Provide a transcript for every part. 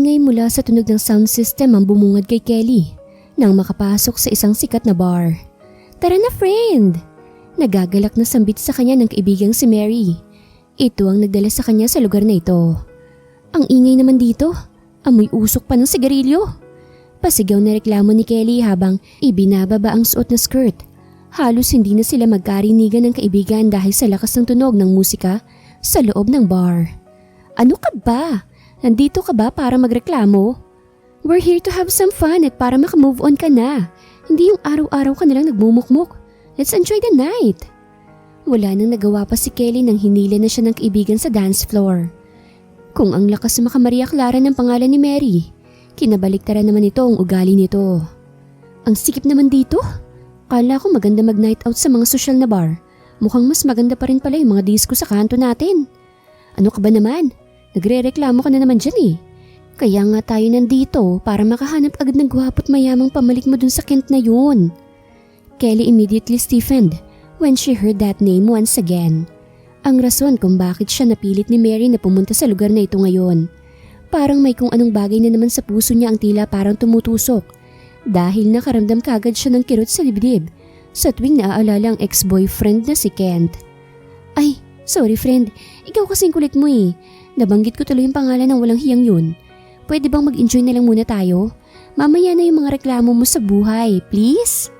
Ingay mula sa tunog ng sound system ang bumungad kay Kelly nang makapasok sa isang sikat na bar. "Tara na, friend!" Nagagalak na sambit sa kanya ng kaibigang si Mary. Ito ang nagdala sa kanya sa lugar na ito. "Ang ingay naman dito. Amoy usok pa ng sigarilyo." Pasigaw na reklamo ni Kelly habang ibinababa ang suot na skirt. Halos hindi na sila magkarinigan ng kaibigan dahil sa lakas ng tunog ng musika sa loob ng bar. "Ano ka ba? Nandito ka ba para magreklamo? We're here to have some fun at para makamove on ka na. Hindi yung araw-araw ka nalang nagmumukmuk. Let's enjoy the night." Wala nang nagawa pa si Kelly nang hinila na siya ng kaibigan sa dance floor. Kung ang lakas na Maria Clara ng pangalan ni Mary, kinabaliktaran naman ito ang ugali nito. "Ang sikip naman dito. Kala ko maganda mag-night out sa mga social na bar. Mukhang mas maganda pa rin pala yung mga disco sa kanto natin. Ano ka ba naman? Nagre-reklamo ka na naman dyan eh. Kaya nga tayo nandito para makahanap agad ng gwapo't mayamang pamalik mo dun sa Kent na yun." Kelly immediately stiffened when she heard that name once again. Ang rason kung bakit siya napilit ni Mary na pumunta sa lugar na ito ngayon. Parang may kung anong bagay na naman sa puso niya ang tila parang tumutusok dahil nakaramdam kagad siya ng kirot sa dibdib sa tuwing naaalala ang ex-boyfriend na si Kent. "Ay, sorry friend, ikaw kasing kulit mo eh. Nabanggit ko tuloy yung pangalan ng walang hiyang yun. Pwede bang mag-enjoy na lang muna tayo? Mamaya na yung mga reklamo mo sa buhay, please?"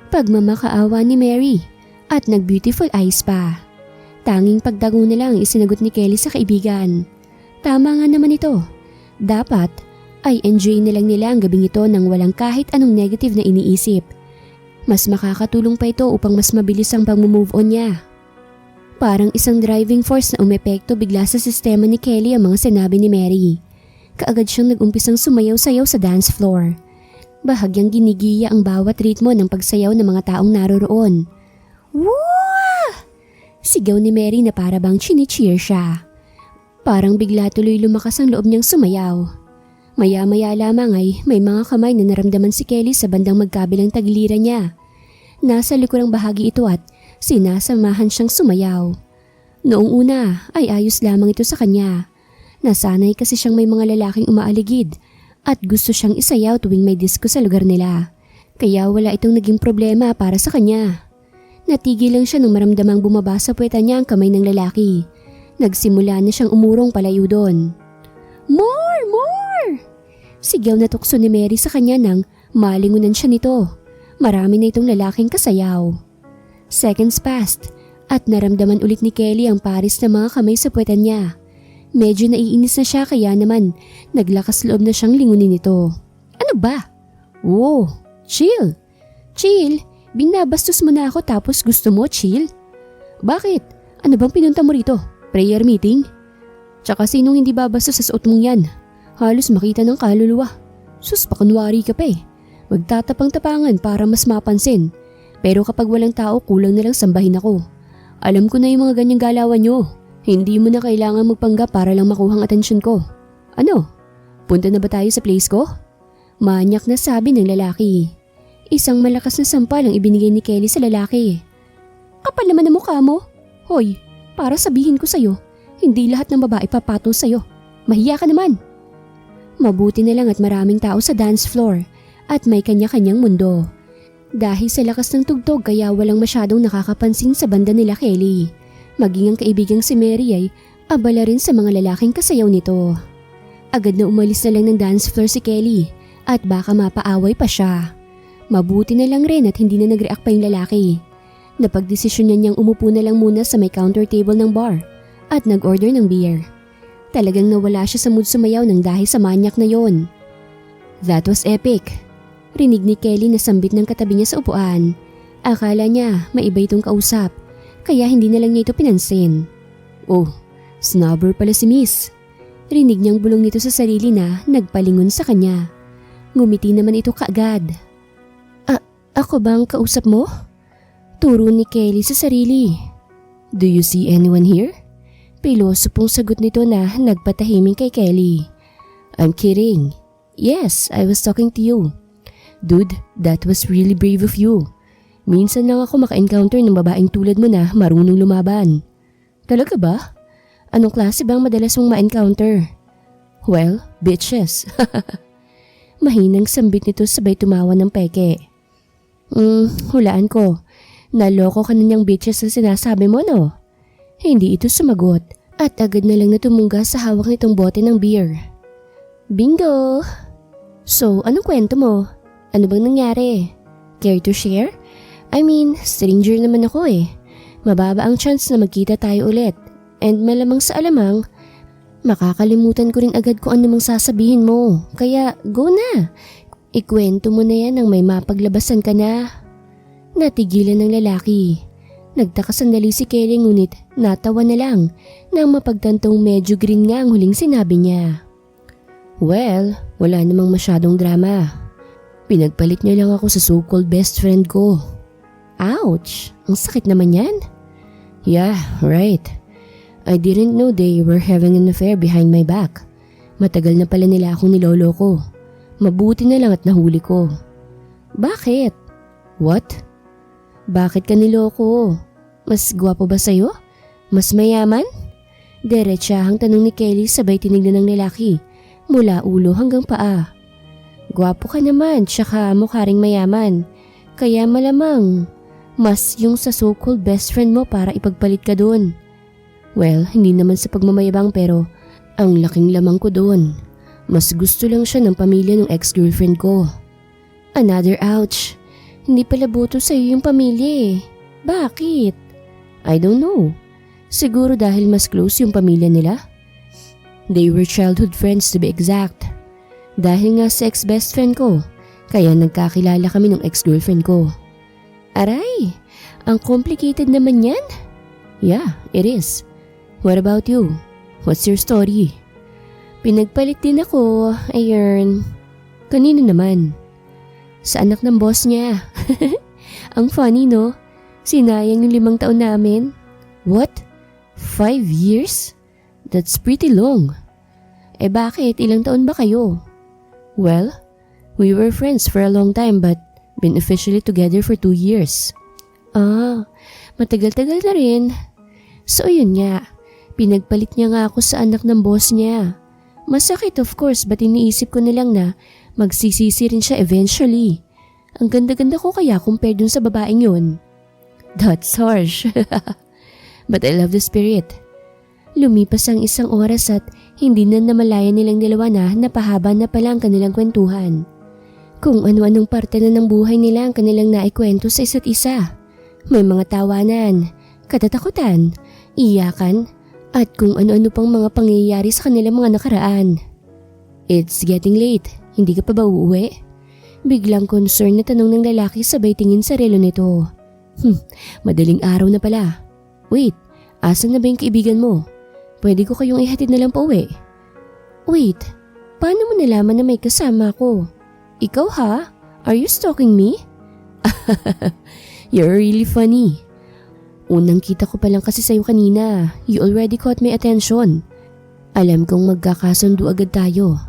Pagmamakaawa ni Mary at nag-beautiful eyes pa. Tanging pagdago na lang isinagot ni Kelly sa kaibigan. Tama nga naman ito. Dapat ay enjoy na lang nila ang gabing ito nang walang kahit anong negative na iniisip. Mas makakatulong pa ito upang mas mabilis ang pag-move on niya. Parang isang driving force na umepekto bigla sa sistema ni Kelly ang mga sinabi ni Mary. Kaagad siyang nag-umpisang sumayaw-sayaw sa dance floor. Bahagyang ginigiya ang bawat ritmo ng pagsayaw ng mga taong naroroon. "Woo!" Sigaw ni Mary na para bang chini-cheer siya. Parang bigla tuloy lumakas ang loob niyang sumayaw. Maya-maya lamang ay may mga kamay na naramdaman si Kelly sa bandang magkabilang tagiliran niya. Nasa likurang bahagi ito at sinasamahan siyang sumayaw. Noong una ay ayos lamang ito sa kanya. Nasanay kasi siyang may mga lalaking umaaligid at gusto siyang isayaw tuwing may disco sa lugar nila. Kaya wala itong naging problema para sa kanya. Natigil lang siya nung maramdamang bumaba sa puweta niya ang kamay ng lalaki. Nagsimula na siyang umurong palayo doon. "More! More!" Sigaw na tukso ni Mary sa kanya nang malingunan siya nito. Marami na itong lalaking kasayaw. Seconds passed at naramdaman ulit ni Kelly ang paris na mga kamay sa puweta niya. Medyo naiinis na siya kaya naman naglakas loob na siyang lingunin ito. "Ano ba? Oh, chill. Chill? Binabastos mo na ako tapos gusto mo chill? Bakit? Ano bang pinunta mo rito? Prayer meeting? Tsaka sinong hindi babastos sa suot mong yan? Halos makita ng kaluluwa. Sus, pakunwari ka pa eh. Magtatapang-tapangan para mas mapansin. Pero kapag walang tao, kulang na lang sambahin ako. Alam ko na yung mga ganyang galawan nyo. Hindi mo na kailangan magpanggap para lang makuha ang atensyon ko. Ano? Punta na ba tayo sa place ko?" Manyak na sabi ng lalaki. Isang malakas na sampal ang ibinigay ni Kelly sa lalaki. "Kapal naman ang mukha mo. Hoy, para sabihin ko sa'yo, hindi lahat ng babae papato sa'yo. Mahiya ka naman." Mabuti na lang at maraming tao sa dance floor at may kanya-kanyang mundo. Dahil sa lakas ng tugtog kaya walang masyadong nakakapansin sa banda nila Kelly. Maging ang kaibigang si Mary ay abala rin sa mga lalaking kasayaw nito. Agad na umalis na lang ng dance floor si Kelly at baka mapaaway pa siya. Mabuti na lang rin at hindi na nag-react pa yung lalaki. Napagdesisyon niyang umupo na lang muna sa may counter table ng bar at nag-order ng beer. Talagang nawala siya sa mood sumayaw ng dahil sa manyak na yon. That was epic. Rinig ni Kelly na sambit ng katabi niya sa upuan. Akala niya maiba itong kausap, kaya hindi na lang niya ito pinansin. Oh, snobber pala si Miss. Rinig niyang bulong nito sa sarili na nagpalingon sa kanya. Ngumiti naman ito kaagad. Ako ba ang kausap mo? Turo ni Kelly sa sarili. Do you see anyone here? Pilosopong sagot nito na nagpatahimik kay Kelly. I'm kidding. Yes, I was talking to you. Dude, that was really brave of you. Minsan lang ako maka-encounter ng babaeng tulad mo na marunong lumaban. Talaga ba? Anong klase bang madalas mong ma-encounter? Well, bitches. Mahinang sambit nito sabay tumawa ng peke. Hulaan ko. Naloko ka na niyang bitches na sinasabi mo, no? Hindi ito sumagot at agad na lang natumungga sa hawak nitong bote ng beer. Bingo! So, anong kwento mo? Ano bang nangyari? Care to share? I mean, stranger naman ako eh. Mababa ang chance na magkita tayo ulit. And malamang sa alamang, makakalimutan ko rin agad kung ano mang sasabihin mo. Kaya go na. Ikwento mo na yan nang may mapaglabasan ka na. Natigilan ng lalaki. Nagtaka sandali si Kelly ngunit natawa na lang nang mapagtantong medyo green nga ang huling sinabi niya. Well, wala namang masyadong drama. Pinagpalit niya lang ako sa so-called best friend ko. Ouch! Ang sakit naman yan. Yeah, right. I didn't know they were having an affair behind my back. Matagal na pala nila akong niloloko. Mabuti na lang at nahuli ko. Bakit? What? Bakit ka niloko? Mas gwapo ba sa'yo? Mas mayaman? Diretsahang tanong ni Kelly sabay tinignan ng lalaki mula ulo hanggang paa. Gwapo ka naman tsaka mukha ring mayaman. Kaya malamang mas yung sa so-called best friend mo para ipagpalit ka dun. Well, hindi naman sa pagmamayabang pero ang laking lamang ko doon. Mas gusto lang siya ng pamilya ng ex-girlfriend ko. Another ouch. Hindi pala boto sa'yo yung pamilya eh. Bakit? I don't know. Siguro dahil mas close yung pamilya nila. They were childhood friends to be exact. Dahil nga sa ex-best friend ko, kaya nagkakilala kami ng ex-girlfriend ko. Aray, ang complicated naman yan. Yeah, it is. What about you? What's your story? Pinagpalit din ako, ayun. Kanino naman? Sa anak ng boss niya. Ang funny no? Sinayang yung 5 taon namin. What? 5 years? That's pretty long. Eh bakit? Ilang taon ba kayo? Well, we were friends for a long time but been officially together for 2 years. Ah, matagal-tagal na rin. So yun nga. Pinagpalit niya nga ako sa anak ng boss niya. Masakit of course, but iniisip ko na lang na magsisisi rin siya eventually. Ang ganda-ganda ko kaya compared dun sa babaeng yun. That's harsh. But I love the spirit. Lumipas ang 1 oras at hindi na namalayan nilang dalawa na napahaba na pala ang kanilang kwentuhan. Kung ano-anong parte na ng buhay nila ang kanilang naikwento sa isa't isa. May mga tawanan, katatakutan, iyakan, at kung ano-ano pang mga pangyayari sa kanilang mga nakaraan. It's getting late. Hindi ka pa ba uuwi? Biglang concern na tanong ng lalaki sabay tingin sa relo nito. Madaling araw na pala. Wait, asan na ba yung kaibigan mo? Pwede ko kayong ihatid na lang pa uwi. Wait, paano mo nalaman na may kasama ako? Ikaw ha? Are you stalking me? You're really funny. Unang kita ko pa lang kasi sa'yo kanina. You already caught my attention. Alam kong magkakasundo agad tayo.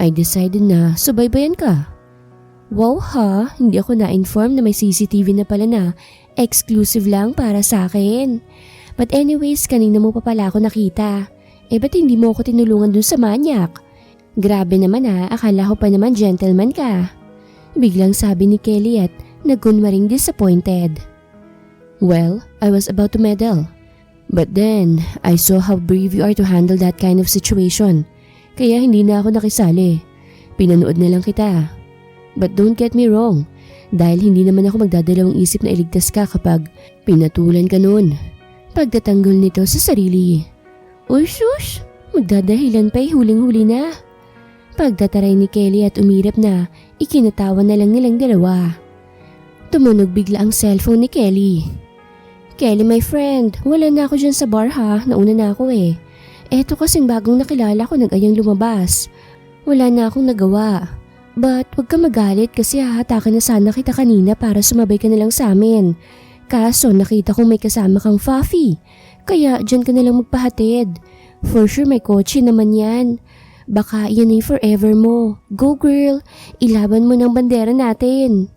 I decided na subaybayan ka. Wow ha, hindi ako na-inform na may CCTV na pala na exclusive lang para sa akin. But anyways, kanina mo pa pala ako nakita. Eh ba't hindi mo ako tinulungan dun sa manyak? Grabe naman ha, akala ko pa naman gentleman ka. Biglang sabi ni Kelly at nagkunwaring disappointed. Well, I was about to meddle. But then, I saw how brave you are to handle that kind of situation. Kaya hindi na ako nakisali. Pinanood na lang kita. But don't get me wrong, dahil hindi naman ako magdadalawang isip na iligtas ka kapag pinatulan ka noon. Pagtatanggol nito sa sarili. Uy shush, magdadahilan pa'y huling-huli na. Pagtataray ni Kelly at umirap na, ikinatawa na lang nilang dalawa. Tumunog bigla ang cellphone ni Kelly. Kelly my friend, wala na ako dyan sa bar ha, nauna na ako eh. Eto kasing bagong nakilala ko nag-ayang lumabas. Wala na akong nagawa. But wag ka magalit kasi hahatakan na sana kita kanina para sumabay ka na lang sa amin. Kaso nakita kong may kasama kang Fafi, kaya dyan ka na lang magpahatid. For sure may kotse naman yan. Baka yan ay forever mo. Go girl, ilaban mo ng bandera natin.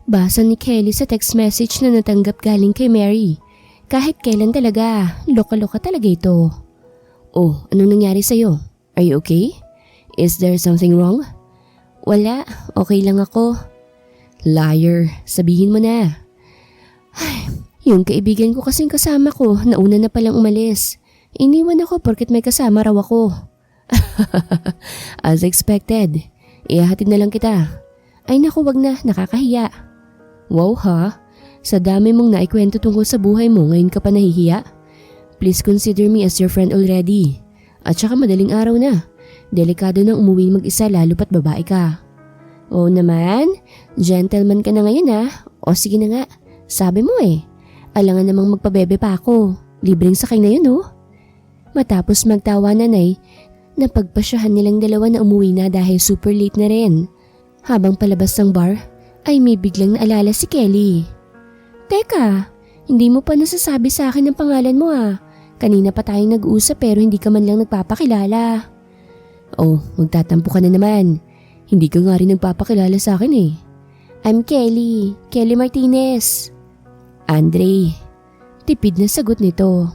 Basa ni Kelly sa text message na natanggap galing kay Mary. Kahit kailan talaga, loka-loka talaga ito. Oh, anong nangyari sa'yo? Are you okay? Is there something wrong? Wala, okay lang ako. Liar, sabihin mo na. Ay, yung kaibigan ko kasing kasama ko, nauna na palang umalis. Iniwan ako porket may kasama raw ako. As expected, ihahatid na lang kita. Ay naku, wag na, nakakahiya. Wow ha, sa dami mong naikwento tungkol sa buhay mo, ngayon ka pa nahihiya? Please consider me as your friend already. At saka madaling araw na. Delikado nang umuwi mag-isa lalo pat babae ka. Oo naman, gentleman ka na ngayon ha. O sige na nga, sabi mo alangan namang magpabebe pa ako. Libreng sakay na yun oh. Matapos magtawanan ay napagpasyahan nilang dalawa na umuwi na dahil super late na rin. Habang palabas ng bar ay may biglang naalala si Kelly. Teka, hindi mo pa nasasabi sa akin ang pangalan mo Kanina pa tayong nag-uusap pero hindi ka man lang nagpapakilala. Oh, magtatampo ka na naman. Hindi ka nga rin nagpapakilala sa akin I'm Kelly, Kelly Martinez. Andre. Tipid na sagot nito.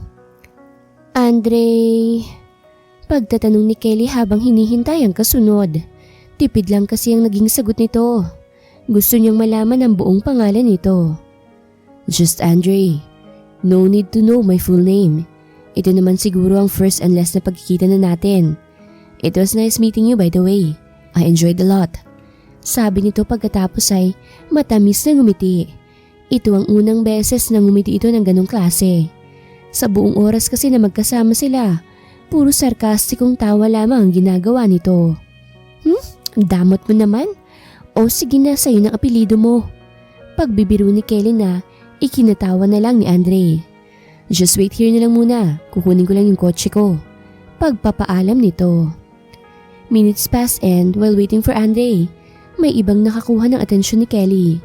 Andre. Pagtatanong ni Kelly habang hinihintay ang kasunod. Tipid lang kasi ang naging sagot nito. Gusto niyang malaman ang buong pangalan nito. Just Andre. No need to know my full name. Ito naman siguro ang first and last na pagkikita na natin. It was nice meeting you by the way. I enjoyed a lot. Sabi nito pagkatapos ay matamis na ngumiti. Ito ang unang beses na ngumiti ito ng ganong klase. Sa buong oras kasi na magkasama sila, puro sarkastikong tawa lamang ang ginagawa nito. Damot mo naman? O sige na, sa'yo ng apelido mo. Pagbibiro ni Kelly na, ikinatawa na lang ni Andre. Just wait here na lang muna, kukunin ko lang yung kotse ko. Pagpapaalam nito. Minutes pass and while waiting for Andre, may ibang nakakuha ng atensyon ni Kelly.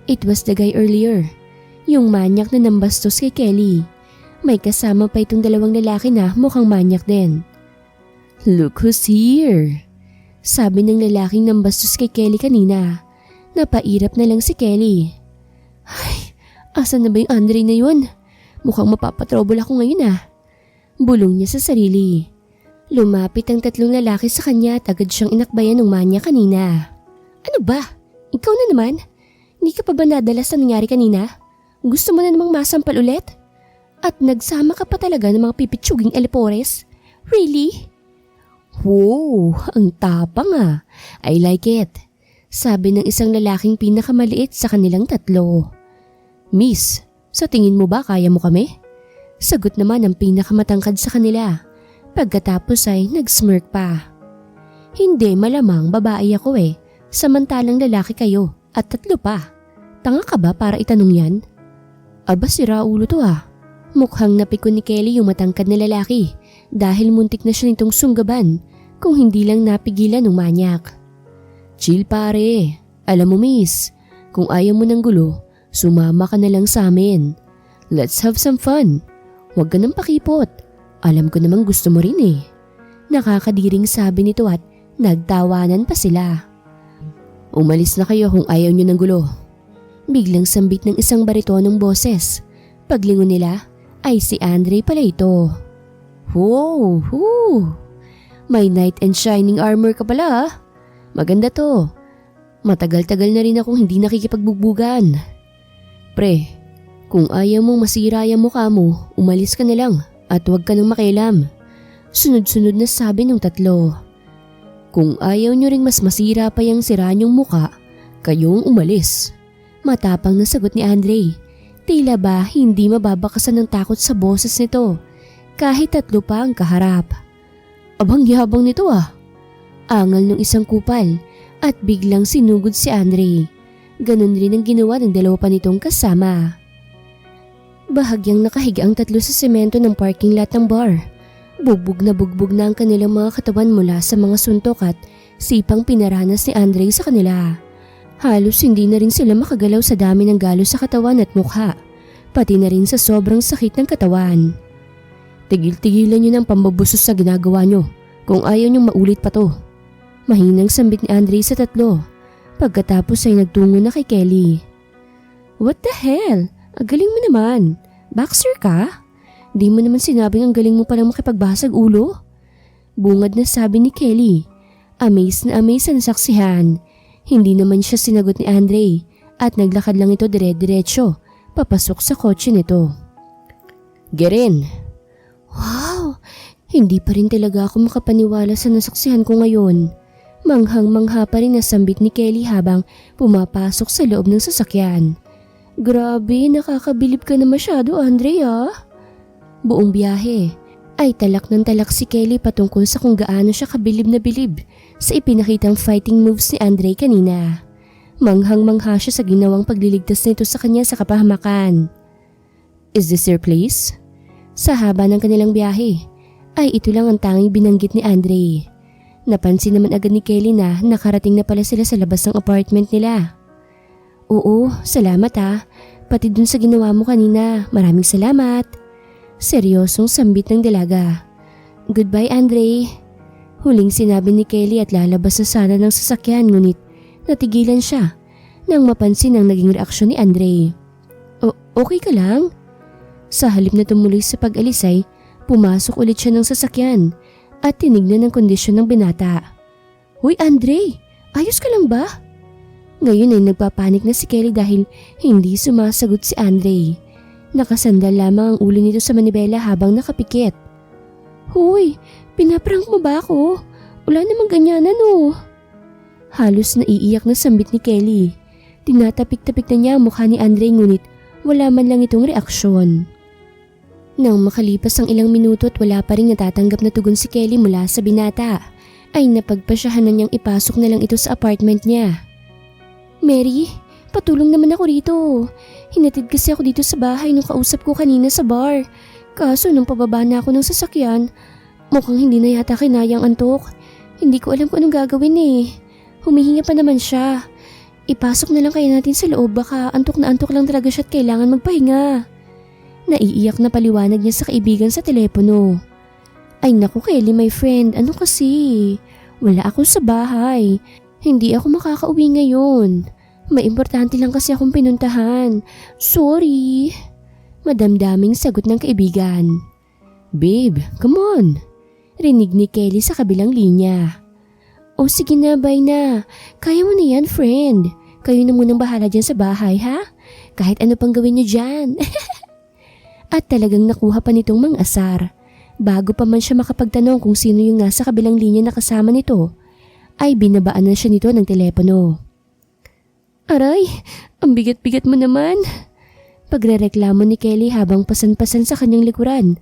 It was the guy earlier, yung manyak na nambastos kay Kelly. May kasama pa itong dalawang lalaki na mukhang manyak din. Look who's here, sabi ng lalaking nambastos kay Kelly kanina. Napairap na lang si Kelly. Ay, asan na ba yung Andre na yun? Mukhang mapapatrouble ako ngayon Bulong niya sa sarili. Lumapit ang tatlong lalaki sa kanya at agad siyang inakbayan ng manya kanina. Ano ba? Ikaw na naman? Hindi ka pa ba nadala sa nangyari kanina? Gusto mo na namang masampal ulit? At nagsama ka pa talaga ng mga pipitsuging elipores? Really? Wow, ang tapang I like it. Sabi ng isang lalaking pinakamaliit sa kanilang tatlo. Miss, sa tingin mo ba kaya mo kami? Sagot naman ang pinakamatangkad sa kanila. Pagkatapos ay nag-smirk pa. Hindi, malamang babae ako samantalang lalaki kayo at tatlo pa. Tanga ka ba para itanong yan? Aba, sira ulo to Mukhang napikon ni Kelly yung matangkad na lalaki dahil muntik na siya nitong sunggaban kung hindi lang napigilan ng manyak. Chill pare, alam mo miss, kung ayaw mo ng gulo, sumama ka na lang sa amin. Let's have some fun. Huwag ka nang pakipot. Alam ko namang gusto mo rin Nakakadiring sabi nito at nagtawanan pa sila. Umalis na kayo kung ayaw nyo ng gulo. Biglang sambit ng isang baritonong boses. Paglingon nila ay si Andre pala ito. Wow, may knight and shining armor ka pala Maganda to. Matagal-tagal na rin akong hindi nakikipagbugbugan. Pre, kung ayaw mong masira yung mukha mo, umalis ka na lang at huwag ka nang makialam. Sunod-sunod na sabi ng tatlo. Kung ayaw nyo ring mas masira pa yung sira nyong mukha, kayong umalis. Matapang na sagot ni Andre. Tila ba hindi mababakasan ng takot sa boses nito kahit tatlo pa ang kaharap. Abang yabang nito Angal ng isang kupal at biglang sinugod si Andre. Ganon rin ang ginawa ng dalawa pa nitong kasama. Bahagyang nakahiga ang tatlo sa semento ng parking lot ng bar. Bugbog na ang kanilang mga katawan mula sa mga suntok at sipang pinaranas ni Andre sa kanila. Halos hindi na rin sila makagalaw sa dami ng galos sa katawan at mukha, pati na rin sa sobrang sakit ng katawan. Tigil-tigilan nyo ng pambabusos sa ginagawa nyo kung ayaw nyong maulit pa to. Mahinang sambit ni Andre sa tatlo. Pagkatapos ay nagtungo na kay Kelly. What the hell? Ang galing mo naman. Boxer ka? Di mo naman sinabing ang galing mo palang makipagbasag ulo? Bungad na sabi ni Kelly. Amaze na amaze ang saksihan. Hindi naman siya sinagot ni Andre at naglakad lang ito dire-diretso papasok sa kotse nito. Get in! Wow! Hindi pa rin talaga ako makapaniwala sa nasaksihan ko ngayon. Manghang-mangha pa rin nasambit ni Kelly habang pumapasok sa loob ng sasakyan. Grabe, nakakabilib ka na masyado, Andre ah. Buong biyahe ay talak ng talak si Kelly patungkol sa kung gaano siya kabilib na bilib sa ipinakitang fighting moves ni Andre kanina. Manghang-mangha siya sa ginawang pagliligtas nito sa kanya sa kapahamakan. Is this your place? Sa haba ng kanilang biyahe ay ito lang ang tanging binanggit ni Andre. Napansin naman agad ni Kelly na nakarating na pala sila sa labas ng apartment nila. Oo, salamat ah. Pati dun sa ginawa mo kanina, maraming salamat. Seryosong sambit ng dalaga. Goodbye, Andre. Huling sinabi ni Kelly at lalabas na sana ng sasakyan ngunit natigilan siya nang mapansin ang naging reaksyon ni Andre. Okay ka lang? Sa halip na tumuloy sa pag-alis ay pumasok ulit siya ng sasakyan at tinignan ang kondisyon ng binata. Hoy Andre, ayos ka lang ba? Ngayon ay nagpapanik na si Kelly dahil hindi sumasagot si Andre. Nakasandal lamang ang ulo nito sa manibela habang nakapikit. Hoy, pinaprank mo ba ako? Wala namang ganyanan oh. Halos naiiyak na sambit ni Kelly. Tinatapik-tapik na niya ang mukha ni Andre ngunit wala man lang itong reaksyon. Nang makalipas ang ilang minuto at wala pa rin natatanggap na tugon si Kelly mula sa binata, ay napagpasyahan na niyang ipasok na lang ito sa apartment niya. Mary, patulong naman ako rito. Hinatid kasi ako dito sa bahay nung kausap ko kanina sa bar. Kaso nung pababa na ako ng sasakyan, mukhang hindi na yata kinayang antok. Hindi ko alam kung anong gagawin eh. Humihinga pa naman siya. Ipasok na lang kaya natin sa loob, baka antok na antok lang talaga siya at kailangan magpahinga. Naiiyak na paliwanag niya sa kaibigan sa telepono. Ay naku Kelly my friend, ano kasi? Wala ako sa bahay. Hindi ako makakauwi ngayon. May importante lang kasi akong pinuntahan. Sorry. Madamdaming sagot ng kaibigan. Babe, come on. Rinig ni Kelly sa kabilang linya. O sige na, bye na. Kaya mo na yan, friend. Kayo na munang bahala dyan sa bahay, ha? Kahit ano pang gawin niyo dyan. At talagang nakuha pa nitong mang-asar. Bago pa man siya makapagtanong kung sino yung nasa kabilang linya na kasama nito, ay binabaan na siya nito ng telepono. Aray, ang bigat-bigat mo naman. Pagrereklamo ni Kelly habang pasan-pasan sa kanyang likuran,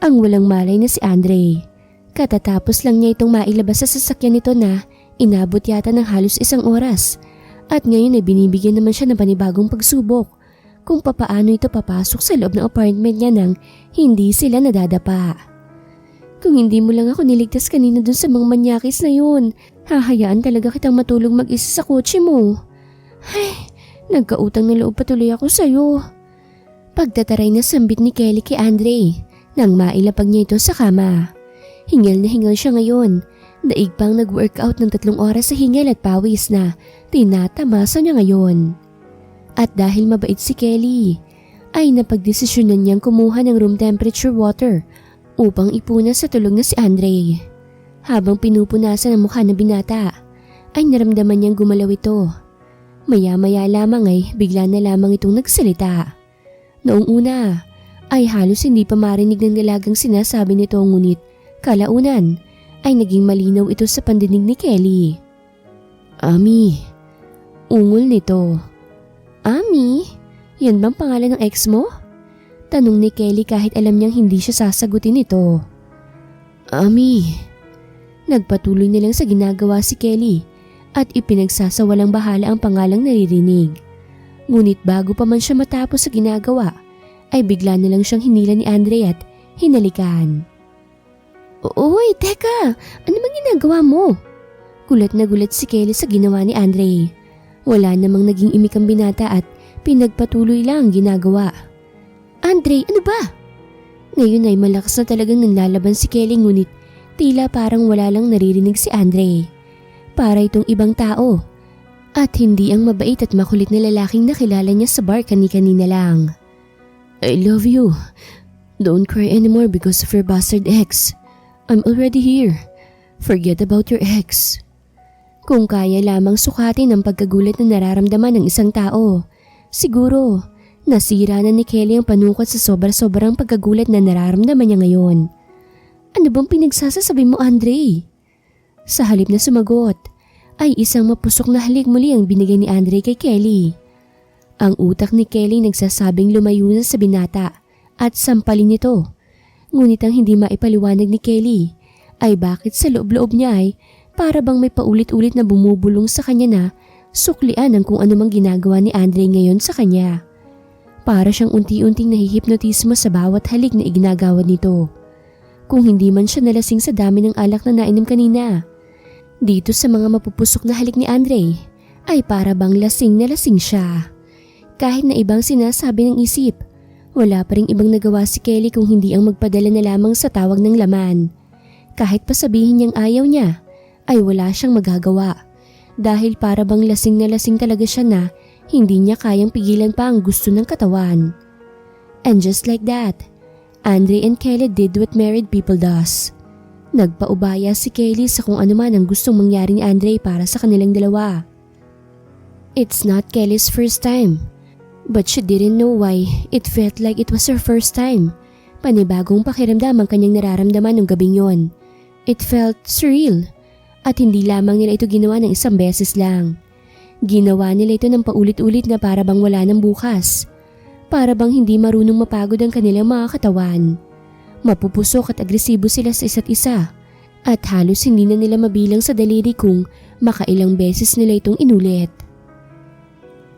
ang walang malay na si Andre. Katatapos lang niya itong mailabas sa sasakyan nito na inabot yata ng halos 1 oras at ngayon ay binibigyan naman siya ng panibagong pagsubok kung papaano ito papasok sa loob ng apartment niya nang hindi sila nadadapa. Kung hindi mo lang ako niligtas kanina dun sa mga manyakis na yun, hahayaan talaga kitang matulog mag-isa sa kotse mo. Ay, nagkautang na loob patuloy ako sa'yo. Pagtataray na sambit ni Kelly kay Andre nang mailapag niya ito sa kama. Hingal na hingal siya ngayon. Daig pang nag-workout ng 3 oras sa hingal at pawis na tinatamasa niya ngayon. At dahil mabait si Kelly, ay napagdesisyonan niyang kumuha ng room temperature water upang ipunas sa tulog na si Andre. Habang pinupunasan ang mukha ng binata, ay naramdaman niyang gumalaw ito. Maya-maya lamang ay bigla na lamang itong nagsalita. Noong una ay halos hindi pa marinig ng dalagang sinasabi nito ngunit kalaunan ay naging malinaw ito sa pandinig ni Kelly. Ami, ungol nito. Ami? Yan bang pangalan ng ex mo? Tanong ni Kelly kahit alam niyang hindi siya sasagutin ito. Ami. Nagpatuloy na lang sa ginagawa si Kelly at ipinagsasawalang bahala ang pangalang naririnig. Ngunit bago pa man siya matapos sa ginagawa, ay bigla na lang siyang hinila ni Andre at hinalikan. Uy, teka! Ano bang ginagawa mo? Gulat na gulat si Kelly sa ginawa ni Andre. Wala namang naging imik ang binata at pinagpatuloy lang ang ginagawa. Andre, ano ba? Ngayon ay malakas na talagang nanlalaban si Kelly ngunit tila parang wala lang naririnig si Andre. Para itong ibang tao. At hindi ang mabait at makulit na lalaking nakilala niya sa bar kani-kanina lang. I love you. Don't cry anymore because of your bastard ex. I'm already here. Forget about your ex. Kung kaya lamang sukatin ang pagkagulat na nararamdaman ng isang tao, siguro nasira na ni Kelly ang panukat sa sobra-sobrang pagkagulat na nararamdaman niya ngayon. Ano bang pinagsasasabi mo, Andre? Sa halip na sumagot, ay isang mapusok na halik muli ang binigay ni Andre kay Kelly. Ang utak ni Kelly nagsasabing lumayo na sa binata at sampalin nito. Ngunit ang hindi maipaliwanag ni Kelly ay bakit sa loob-loob niya ay para bang may paulit-ulit na bumubulong sa kanya na suklian ang kung anumang ginagawa ni Andre ngayon sa kanya. Para siyang unti-unting nahihipnotismo sa bawat halik na iginagawad nito. Kung hindi man siya nalasing sa dami ng alak na nainom kanina. Dito sa mga mapupusok na halik ni Andre ay para bang lasing na lasing siya. Kahit na ibang sinasabi ng isip, wala pa ring ibang nagawa si Kelly kung hindi ang magpadala na lamang sa tawag ng laman. Kahit pa sabihin niyang ayaw niya, ay wala siyang magagawa. Dahil para bang lasing na lasing talaga siya na hindi niya kayang pigilan pa ang gusto ng katawan. And just like that, Andre and Kelly did what married people does. Nagpaubaya si Kelly sa kung ano man ang gustong mangyari ni Andre para sa kanilang dalawa. It's not Kelly's first time, but she didn't know why it felt like it was her first time. Panibagong pakiramdam ang kanyang nararamdaman ng gabing yon. It felt surreal. At hindi lamang nila ito ginawa ng isang beses lang. Ginawa nila ito ng paulit-ulit na para bang wala ng bukas. Para bang hindi marunong mapagod ang kanilang mga katawan. Mapupusok at agresibo sila sa isa't isa. At halos hindi na nila mabilang sa daliri kung makailang beses nila itong inulit.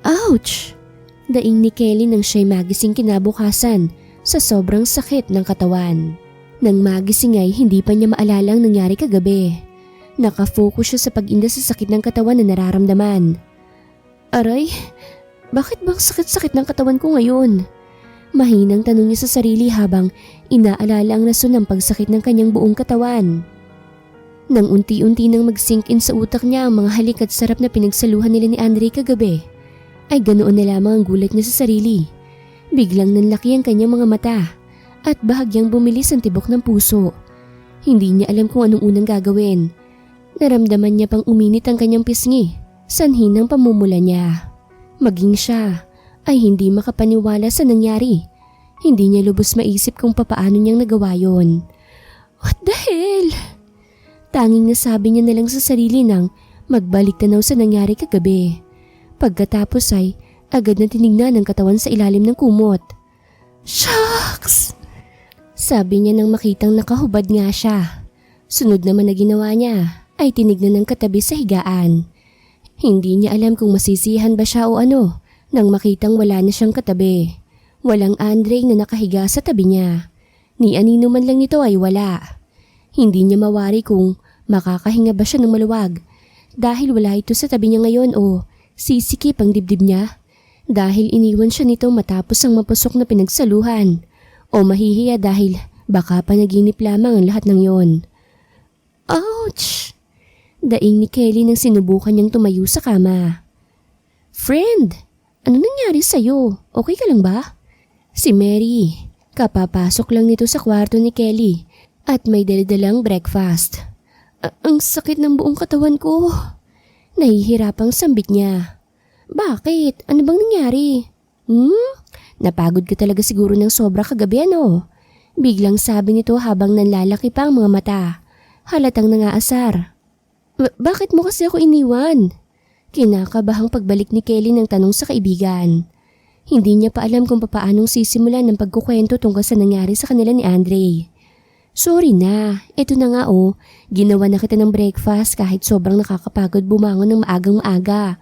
Ouch! Daing ni Kelly nang siya'y magising kinabukasan sa sobrang sakit ng katawan. Nang magising ay hindi pa niya maalala ang nangyari kagabi. Nakafocus siya sa pag-inda sa sakit ng katawan na nararamdaman. Aray, bakit bang sakit-sakit ng katawan ko ngayon? Mahinang tanong niya sa sarili habang inaalala ang rason ng pagsakit ng kanyang buong katawan. Nang unti-unti nang mag-sink in sa utak niya ang mga halik at sarap na pinagsaluhan nila ni Andre kagabi, ay ganoon na lamang ang gulat niya sa sarili. Biglang nanlaki ang kanyang mga mata at bahagyang bumilis ang tibok ng puso. Hindi niya alam kung anong unang gagawin. Naramdaman niya pang uminit ang kanyang pisngi, sanhi ng pamumula niya. Maging siya ay hindi makapaniwala sa nangyari. Hindi niya lubos maisip kung papaano niyang nagawa yon. What the hell? Tanging nasabi niya na lang sa sarili nang magbalik tanaw sa nangyari kagabi. Pagkatapos ay agad na tinignan ang katawan sa ilalim ng kumot. Shucks! Sabi niya nang makitang nakahubad nga siya. Sunod naman na ginawa niya ay tinignan ng katabi sa higaan. Hindi niya alam kung masisihan ba siya o ano nang makitang wala na siyang katabi. Walang Andre na nakahiga sa tabi niya. Ni anino man lang nito ay wala. Hindi niya mawari kung makakahinga ba siya ng maluwag dahil wala ito sa tabi niya ngayon o sisikip ang dibdib niya dahil iniwan siya nito matapos ang mapusok na pinagsaluhan o mahihiya dahil baka panaginip lamang ang lahat ng yon. Ouch! Daing ni Kelly nang sinubukan niyang tumayo sa kama. Friend, ano nangyari sa'yo? Okay ka lang ba? Si Mary, kapapasok lang nito sa kwarto ni Kelly at may daladalang breakfast. Ang sakit ng buong katawan ko. Nahihirapang sambit niya. Bakit? Ano bang nangyari? Napagod ka talaga siguro ng sobra kagabi ano? Biglang sabi nito habang nanlalaki pa ang mga mata. Halatang nangaasar. Bakit mo kasi ako iniwan? Kinakabahang pagbalik ni Kelly ng tanong sa kaibigan. Hindi niya pa alam kung papaanong sisimulan ng pagkukwento tungkol sa nangyari sa kanila ni Andre. Sorry na, eto na nga ginawa na kita ng breakfast kahit sobrang nakakapagod bumangon ng maagang maaga.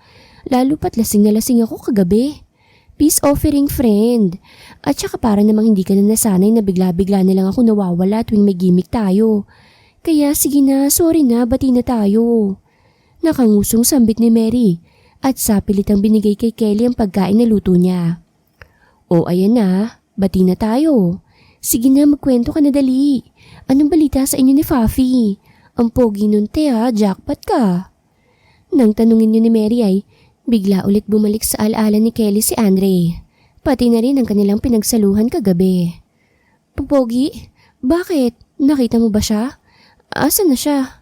Lalo pat lasing na lasing ako kagabi. Peace offering friend. At saka para namang hindi ka na nasanay na bigla-bigla na lang ako nawawala tuwing may gimmick tayo. Kaya sige na, sorry na, bati na tayo. Nakangusong sambit ni Mary at sapilitang binigay kay Kelly ang pagkain na luto niya. O ayan na, bati na tayo. Sige na, magkwento ka na dali. Anong balita sa inyo ni Fafi? Ang pogi nun jackpot ka. Nang tanungin niyo ni Mary ay bigla ulit bumalik sa alaala ni Kelly si Andre. Pati na rin ang kanilang pinagsaluhan kagabi. Pogi, bakit? Nakita mo ba siya? Asan na siya?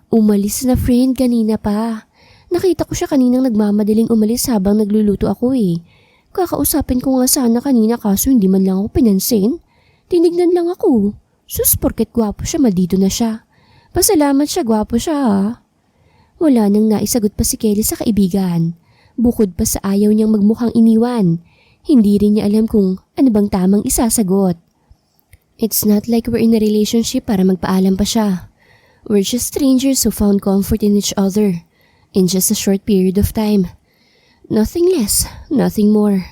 Umalis na friend kanina pa. Nakita ko siya kaninang nagmamadaling umalis habang nagluluto ako eh. Kakausapin ko nga sana kanina kaso hindi man lang ako pinansin. Tinignan lang ako. Sus, porket gwapo siya, maldito na siya. Pasalamat siya, gwapo siya ha. Wala nang naisagot pa si Kelly sa kaibigan. Bukod pa sa ayaw niyang magmukhang iniwan, hindi rin niya alam kung ano bang tamang isasagot. It's not like we're in a relationship para magpaalam pa siya. We're just strangers who found comfort in each other in just a short period of time. Nothing less, nothing more.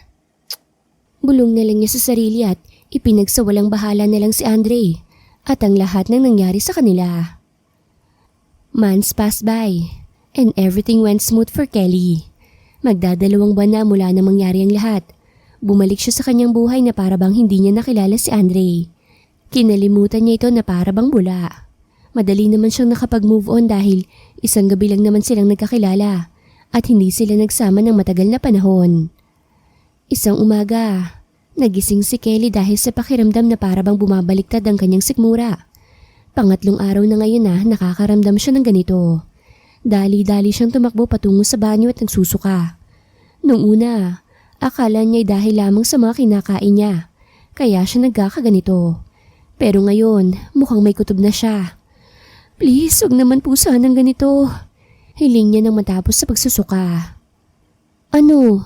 Bulong na lang niya sa sarili at ipinagsawalang bahala na lang si Andre at ang lahat ng nangyari sa kanila. Months passed by and everything went smooth for Kelly. Magdadalawang buwan na mula na mangyari ang lahat. Bumalik siya sa kanyang buhay na parabang hindi niya nakilala si Andre. Kinalimutan niya ito na parabang bula. Madali naman siyang nakapag-move on dahil isang gabi lang naman silang nagkakilala at hindi sila nagsama ng matagal na panahon. Isang umaga, nagising si Kelly dahil sa pakiramdam na parabang bumabaliktad ang kanyang sikmura. Pangatlong araw na ngayon na nakakaramdam siya ng ganito. Dali-dali siyang tumakbo patungo sa banyo at nagsusuka. Noong una, akala niya ay dahil lamang sa mga kinakain niya, kaya siya nagkakaganito. Pero ngayon, mukhang may kutob na siya. Please, wag naman po sanang ganito. Hiling niya nang matapos sa pagsusuka. Ano?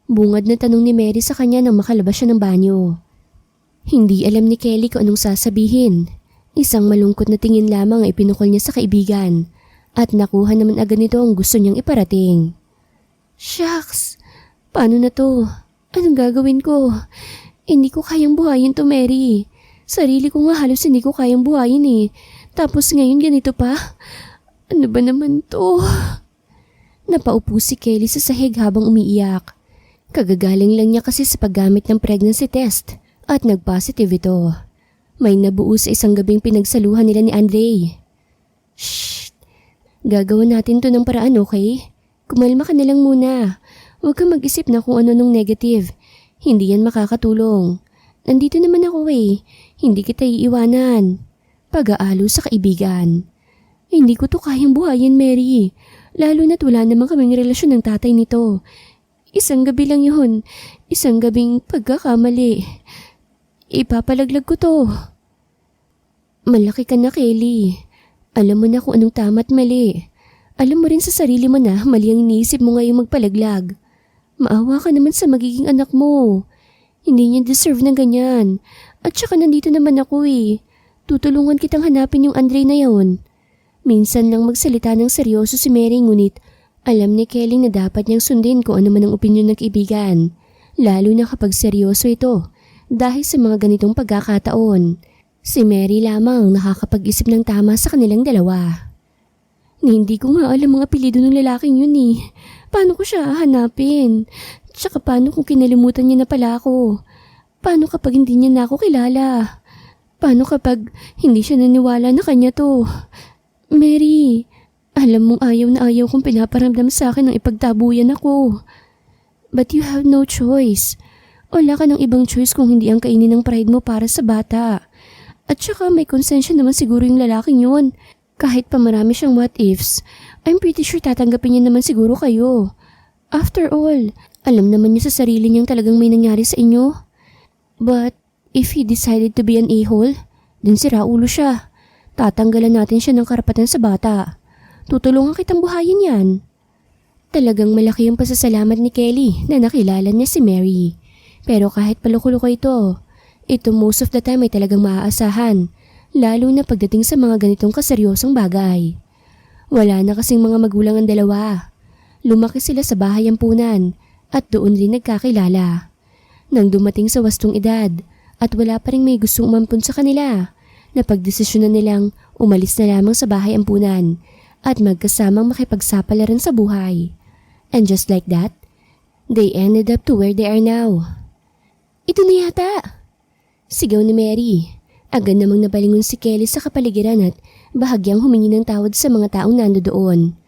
Bungad na tanong ni Mary sa kanya nang makalabas siya ng banyo. Hindi alam ni Kelly kung anong sasabihin. Isang malungkot na tingin lamang ang ipinukol niya sa kaibigan at nakuha naman agad nito ang gusto niyang iparating. Shucks! Paano na to? Anong gagawin ko? Hindi ko kayang buhayin to, Mary. Sarili ko nga halos hindi ko kayang buhayin eh. Tapos ngayon ganito pa? Ano ba naman to? Napaupo si Kelly sa sahig habang umiiyak. Kagagaling lang niya kasi sa paggamit ng pregnancy test at nag-positive ito. May nabuo sa isang gabing pinagsaluhan nila ni Andre. Shh! Gagawa natin to ng paraan, okay? Kumalma ka na lang muna. Huwag kang mag-isip na kung ano nung negative. Hindi yan makakatulong. Nandito naman ako eh. Hindi kita iiwanan. Pag-aalo sa kaibigan. Hindi ko to kayang buhayin, Mary. Lalo na't wala namang kaming relasyon ng tatay nito. Isang gabi lang yun. Isang gabing pagkakamali. Ipapalaglag ko to. Malaki ka na, Kelly. Alam mo na kung anong tama at mali. Alam mo rin sa sarili mo na mali ang iniisip mo ngayong magpalaglag. Maawa ka naman sa magiging anak mo. Hindi niya deserve ng ganyan. At saka nandito naman ako eh. Tutulungan kitang hanapin yung Andre na yon. Minsan lang magsalita ng seryoso si Mary ngunit alam ni Kelly na dapat niyang sundin kung ano man ang opinyon ng kaibigan. Lalo na kapag seryoso ito. Dahil sa mga ganitong pagkakataon, si Mary lamang nakakapag-isip ng tama sa kanilang dalawa. Hindi ko nga alam ang apelyido ng lalaking yun eh. Paano ko siya hahanapin? Tsaka paano kung kinalimutan niya na pala ako? Paano kapag hindi niya na ako kilala? Paano kapag hindi siya naniwala na kanya to? Mary, alam mong ayaw na ayaw kong pinaparamdam sa akin ng ipagtabuyan ako. But you have no choice. Wala ka ng ibang choice kung hindi ang kainin ng pride mo para sa bata. At saka may konsensya naman siguro yung lalaking yun. Kahit pa marami siyang what ifs, I'm pretty sure tatanggapin niya naman siguro kayo. After all, alam naman niya sa sarili niyang talagang may nangyari sa inyo. But if he decided to be an a-hole, din sira ulo siya. Tatanggalan natin siya ng karapatan sa bata. Tutulungan kitang buhayin yan. Talagang malaki ang pasasalamat ni Kelly na nakilala niya si Mary. Pero kahit paluko-luko ito most of the time ay talagang maaasahan, lalo na pagdating sa mga ganitong kaseryosong bagay. Wala na kasing mga magulang ang dalawa. Lumaki sila sa bahay ampunan at doon rin nagkakilala. Nang dumating sa wastong edad at wala pa rin may gustong umampun sa kanila, napagdesisyonan nilang umalis na lamang sa bahay ampunan at magkasamang makipagsapalaran sa buhay. And just like that, they ended up to where they are now. Ito na yata! Sigaw ni Mary. Agad namang nabalingon si Kelly sa kapaligiran at bahagyang humingi ng tawad sa mga taong nandoon.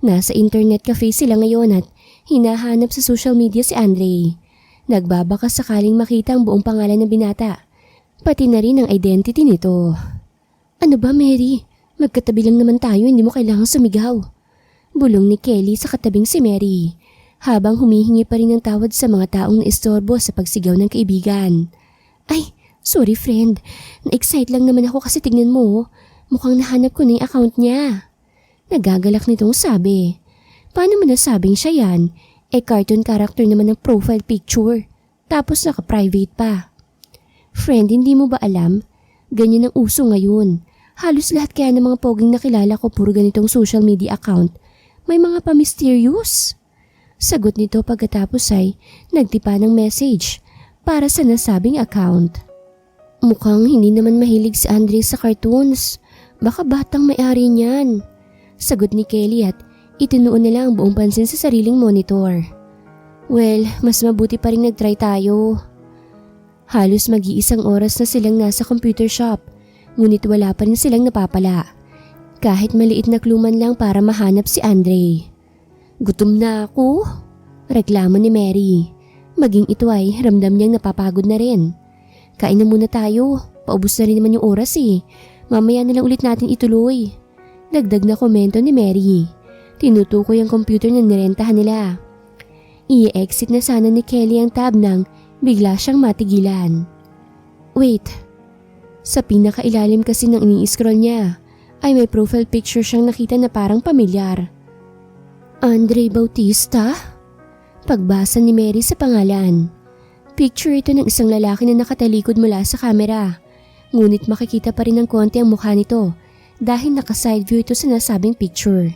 Nasa internet cafe sila ngayon at hinahanap sa social media si Andre. Nagbabaka sakaling makita ang buong pangalan ng binata, pati na rin ang identity nito. Ano ba, Mary? Magkatabi lang naman tayo, hindi mo kailangang sumigaw. Bulong ni Kelly sa katabing si Mary, habang humihingi pa rin ng tawad sa mga taong naistorbo sa pagsigaw ng kaibigan. Ay, sorry friend. Na-excite lang naman ako kasi tignan mo. Mukhang nahanap ko na yung account niya. Nagagalak nitong sabi. Paano mo nasabing siya yan? Cartoon character naman ng profile picture. Tapos naka-private pa. Friend, hindi mo ba alam? Ganyan ang uso ngayon. Halos lahat kaya ng mga poging nakilala ko puro ganitong social media account. May mga pa-mysterious. Sagot nito pagkatapos ay nagtipa ng message para sa nasabing account. Mukhang hindi naman mahilig si Andre sa cartoons. Baka batang may-ari niyan. Sagot ni Kelly at itinuon nila ang buong pansin sa sariling monitor. Well, mas mabuti pa rin nagtry tayo. Halos mag-iisang oras na silang nasa computer shop. Ngunit wala pa rin silang napapala. Kahit maliit na clue man lang para mahanap si Andre. Gutom na ako. Reklamo ni Mary. Maging ito ay ramdam niyang napapagod na rin. Kain na muna tayo. Paubos na rin naman yung oras eh. Mamaya na lang ulit natin ituloy. Dagdag na komento ni Mary. Tinutukoy ang computer na nirentahan nila. I-exit na sana ni Kelly ang tab nang bigla siyang matigilan. Wait. Sa pinakailalim kasi ng ini-scroll niya ay may profile picture siyang nakita na parang pamilyar. Andre Bautista? Pagbasa ni Mary sa pangalan. Picture ito ng isang lalaki na nakatalikod mula sa kamera. Ngunit makikita pa rin ng konti ang mukha nito dahil naka-side view ito sa nasabing picture.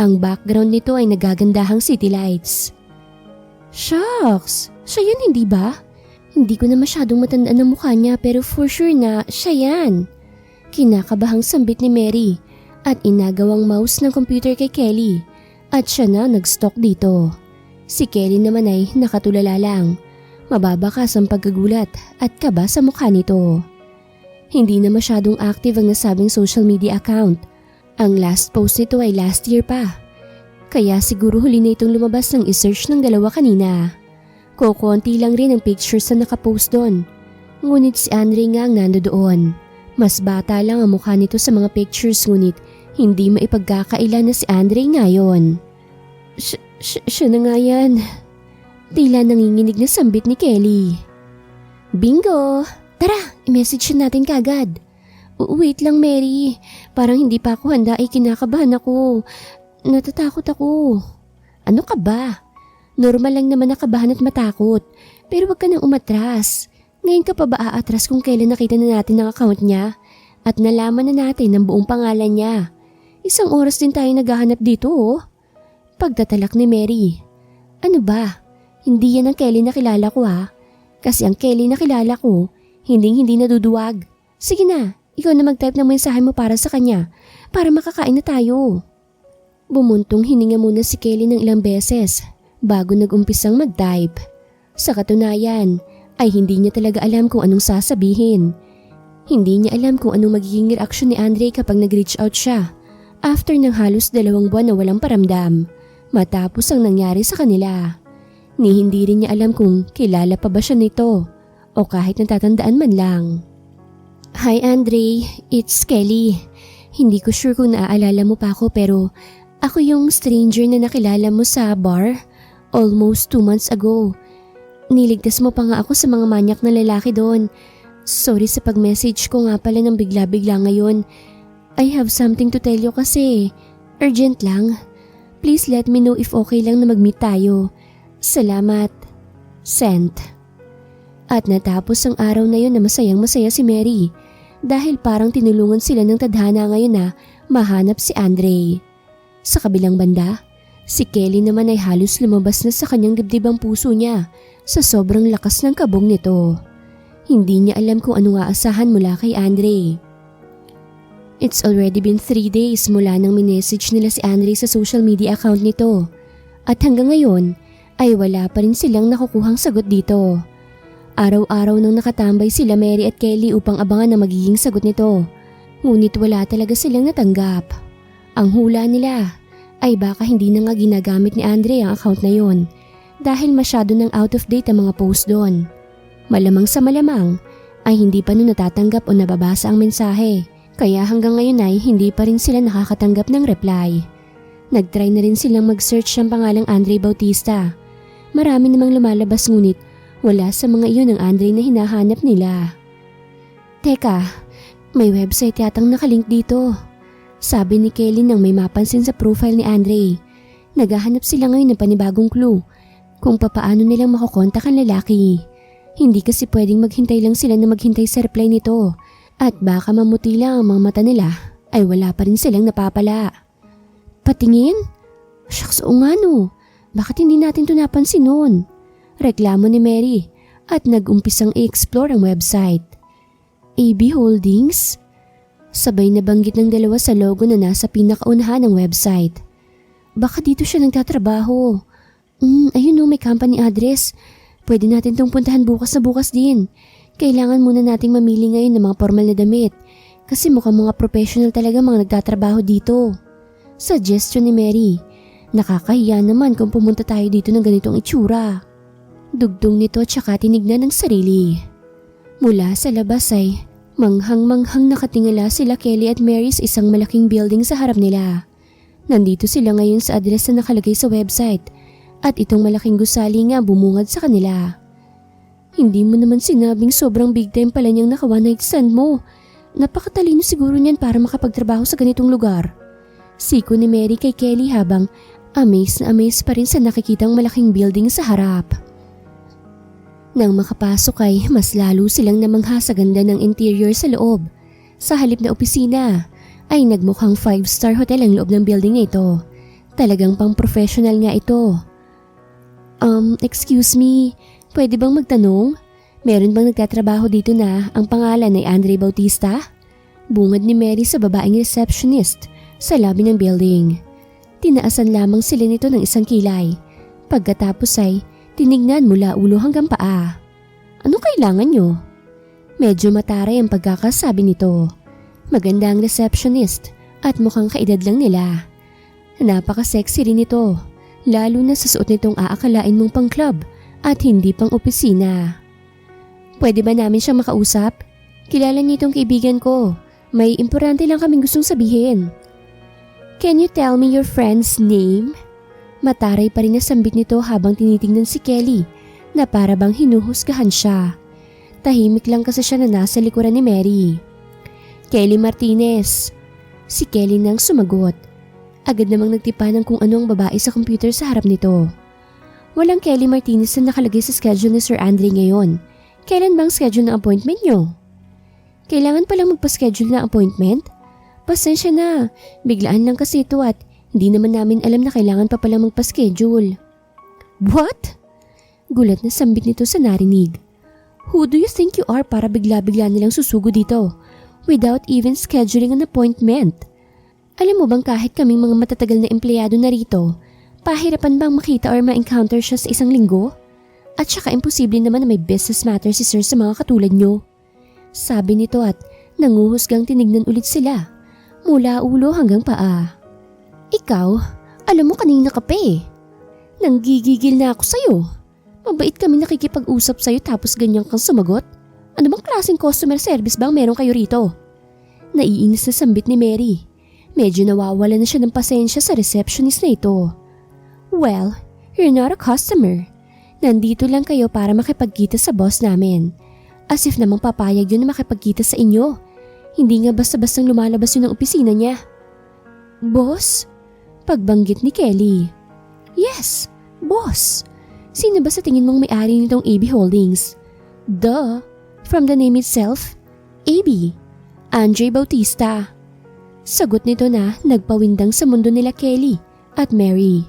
Ang background nito ay nagagandahang city lights. Shucks! Siya yun hindi ba? Hindi ko na masyadong matandaan ang mukha niya pero for sure na siya yan. Kinakabahang sambit ni Mary at inagawang mouse ng computer kay Kelly at siya na nag-stalk dito. Si Kelly naman ay nakatulala lang. Mababakas ang pagkagulat at kaba sa mukha nito. Hindi na masyadong active ang nasabing social media account. Ang last post nito ay last year pa. Kaya siguro huli na itong lumabas ng isearch ng dalawa kanina. Kukunti lang rin ang pictures na nakapost doon. Ngunit si Andre nga ang nandoon. Mas bata lang ang mukha nito sa mga pictures ngunit hindi maipagkakaila na si Andre ngayon. Siya na nga yan. Tila nanginginig na sambit ni Kelly. Bingo! Tara, i-message natin kaagad. Wait lang Mary, parang hindi pa ako handa ay kinakabahan ako. Natatakot ako. Ano ka ba? Normal lang naman nakabahan at matakot. Pero wag ka nang umatras. Ngayon ka pa ba aatras kung kailan nakita na natin ang account niya? At nalaman na natin ang buong pangalan niya. Isang oras din tayo naghahanap dito oh. Pagtatalak ni Mary. Ano ba? Hindi yan ang Kelly na kilala ko ha. Kasi ang Kelly na kilala ko, hindi naduduwag. Sige na, ikaw na mag-type ng mensahe mo para sa kanya. Para makakain na tayo. Bumuntong hininga muna si Kelly ng ilang beses bago nag-umpisang mag-type. Sa katunayan ay hindi niya talaga alam kung anong sasabihin. Hindi niya alam kung anong magiging reaksyon ni Andre kapag nag-reach out siya after ng halos 2 buwan na walang paramdam matapos ang nangyari sa kanila. Ni hindi rin niya alam kung kilala pa ba siya nito o kahit natatandaan man lang. Hi Andre, it's Kelly. Hindi ko sure kung naaalala mo pa ako pero ako yung stranger na nakilala mo sa bar almost 2 months ago. Niligtas mo pa nga ako sa mga manyak na lalaki doon. Sorry sa pag-message ko nga pala ng bigla-bigla ngayon. I have something to tell you kasi urgent lang. Please let me know if okay lang na mag-meet tayo. Salamat. Sent. At natapos ang araw na yun na masayang-masaya si Mary dahil parang tinulungan sila ng tadhana ngayon na mahanap si Andre. Sa kabilang banda, si Kelly naman ay halos lumabas na sa kanyang dibdib ang puso niya sa sobrang lakas ng kabog nito. Hindi niya alam kung anong aasahan mula kay Andre. It's already been 3 days mula nang minessage nila si Andre sa social media account nito at hanggang ngayon ay wala pa rin silang nakukuhang sagot dito. Araw-araw nang nakatambay sila Mary at Kelly upang abangan ang magiging sagot nito. Ngunit wala talaga silang natanggap. Ang hula nila ay baka hindi na nga ginagamit ni Andre ang account na yon dahil masyado nang out of date ang mga post doon. Malamang sa malamang ay hindi pa nun natatanggap o nababasa ang mensahe Kaya hanggang ngayon ay hindi pa rin sila nakakatanggap ng reply. Nagtry na rin silang mag-search ng pangalang Andre Bautista. Marami namang lumalabas ngunit wala sa mga iyon ang Andre na hinahanap nila. Teka, may website yatang nakalink dito. Sabi ni Kelly nang may mapansin sa profile ni Andre. Naghahanap sila ngayon ng panibagong clue kung papaano nilang makokontak ang lalaki. Hindi kasi pwedeng maghintay lang sila na maghintay sa reply nito at baka mamuti lang ang mga mata nila ay wala pa rin silang napapala. Patingin? Shucks, o nga no. Bakit hindi natin ito napansin noon? Reklamo ni Mary at nag-umpisang i-explore ang website. AB Holdings? Sabay na banggit ng dalawa sa logo na nasa pinakaunahan ng website. Baka dito siya nagtatrabaho. Ayun no, may company address. Pwede natin itong puntahan bukas na bukas din. Kailangan muna nating mamili ngayon ng mga formal na damit kasi mukhang mga professional talaga mga nagtatrabaho dito. Suggestion ni Mary. Nakakahiya naman kung pumunta tayo dito ng ganitong itsura. Dugtong nito tsaka tinignan ng sarili. Mula sa labas ay manghang-manghang nakatingala sila Kelly at Mary sa isang malaking building sa harap nila. Nandito sila ngayon sa address na nakalagay sa website at itong malaking gusali nga bumungad sa kanila. Hindi mo naman sinabing sobrang big time pala niyang naka one night stand mo. Napakatalino siguro niyan para makapagtrabaho sa ganitong lugar. Siko ni Mary kay Kelly habang amazed na amazed pa rin sa nakikitang malaking building sa harap. Nang makapasok ay mas lalo silang namangha sa ganda ng interior sa loob. Sa halip na opisina ay nagmukhang 5-star hotel ang loob ng building na ito. Talagang pang professional nga ito. Excuse me, pwede bang magtanong? Meron bang nagtatrabaho dito na ang pangalan ay Andre Bautista? Bungad ni Mary sa babaeng receptionist sa lobby ng building. Tinaasan lamang sila nito ng isang kilay. Pagkatapos ay tinignan mula ulo hanggang paa. Anong kailangan nyo? Medyo mataray ang pagkakasabi nito. Maganda ang receptionist at mukhang kaedad lang nila. Napaka-sexy rin ito, lalo na sa suot nitong aakalain mong pang club at hindi pang opisina. Pwede ba namin siyang makausap? Kilala niyo itong kaibigan ko. May importante lang kaming gustong sabihin. Can you tell me your friend's name? Mataray pa rin nasambit nito habang tinitingnan si Kelly na para bang hinuhusgahan siya. Tahimik lang kasi siya na nasa likuran ni Mary. Kelly Martinez. Si Kelly nang sumagot. Agad namang nagtipa ng kung anong babae sa computer sa harap nito. Walang Kelly Martinez na nakalagay sa schedule ni Sir Andre ngayon. Kailan bang schedule ng appointment nyo? Kailangan palang magpa-schedule na appointment? Pasensya na, biglaan lang kasi ito at hindi naman namin alam na kailangan pa palang magpa-schedule. What? Gulat na sambit nito sa narinig. Who do you think you are para bigla-bigla nilang susugo dito without even scheduling an appointment? Alam mo bang kahit kaming mga matatagal na empleyado na rito, pahirapan bang makita or ma-encounter siya sa isang linggo? At saka imposible naman na may business matter si sir sa mga katulad nyo. Sabi nito at nanguhusgang tinignan ulit sila, mula ulo hanggang paa. Ikaw, alam mo kanina ka pa eh. Nanggigigil na ako sa'yo. Mabait kami nakikipag-usap sa'yo tapos ganyan kang sumagot. Ano bang klaseng customer service bang meron kayo rito? Naiinis na sambit ni Mary. Medyo nawawala na siya ng pasensya sa receptionist na ito. Well, you're not a customer. Nandito lang kayo para makipagkita sa boss namin. As if namang papayag yun na makipagkita sa inyo. Hindi nga basta-bastang lumalabas yun ng opisina niya. Boss? Pagbanggit ni Kelly. Yes, boss. Sino ba sa tingin mong may-ari nitong AB Holdings? Duh, from the name itself, AB, Andre Bautista. Sagot nito na nagpawindang sa mundo nila Kelly at Mary.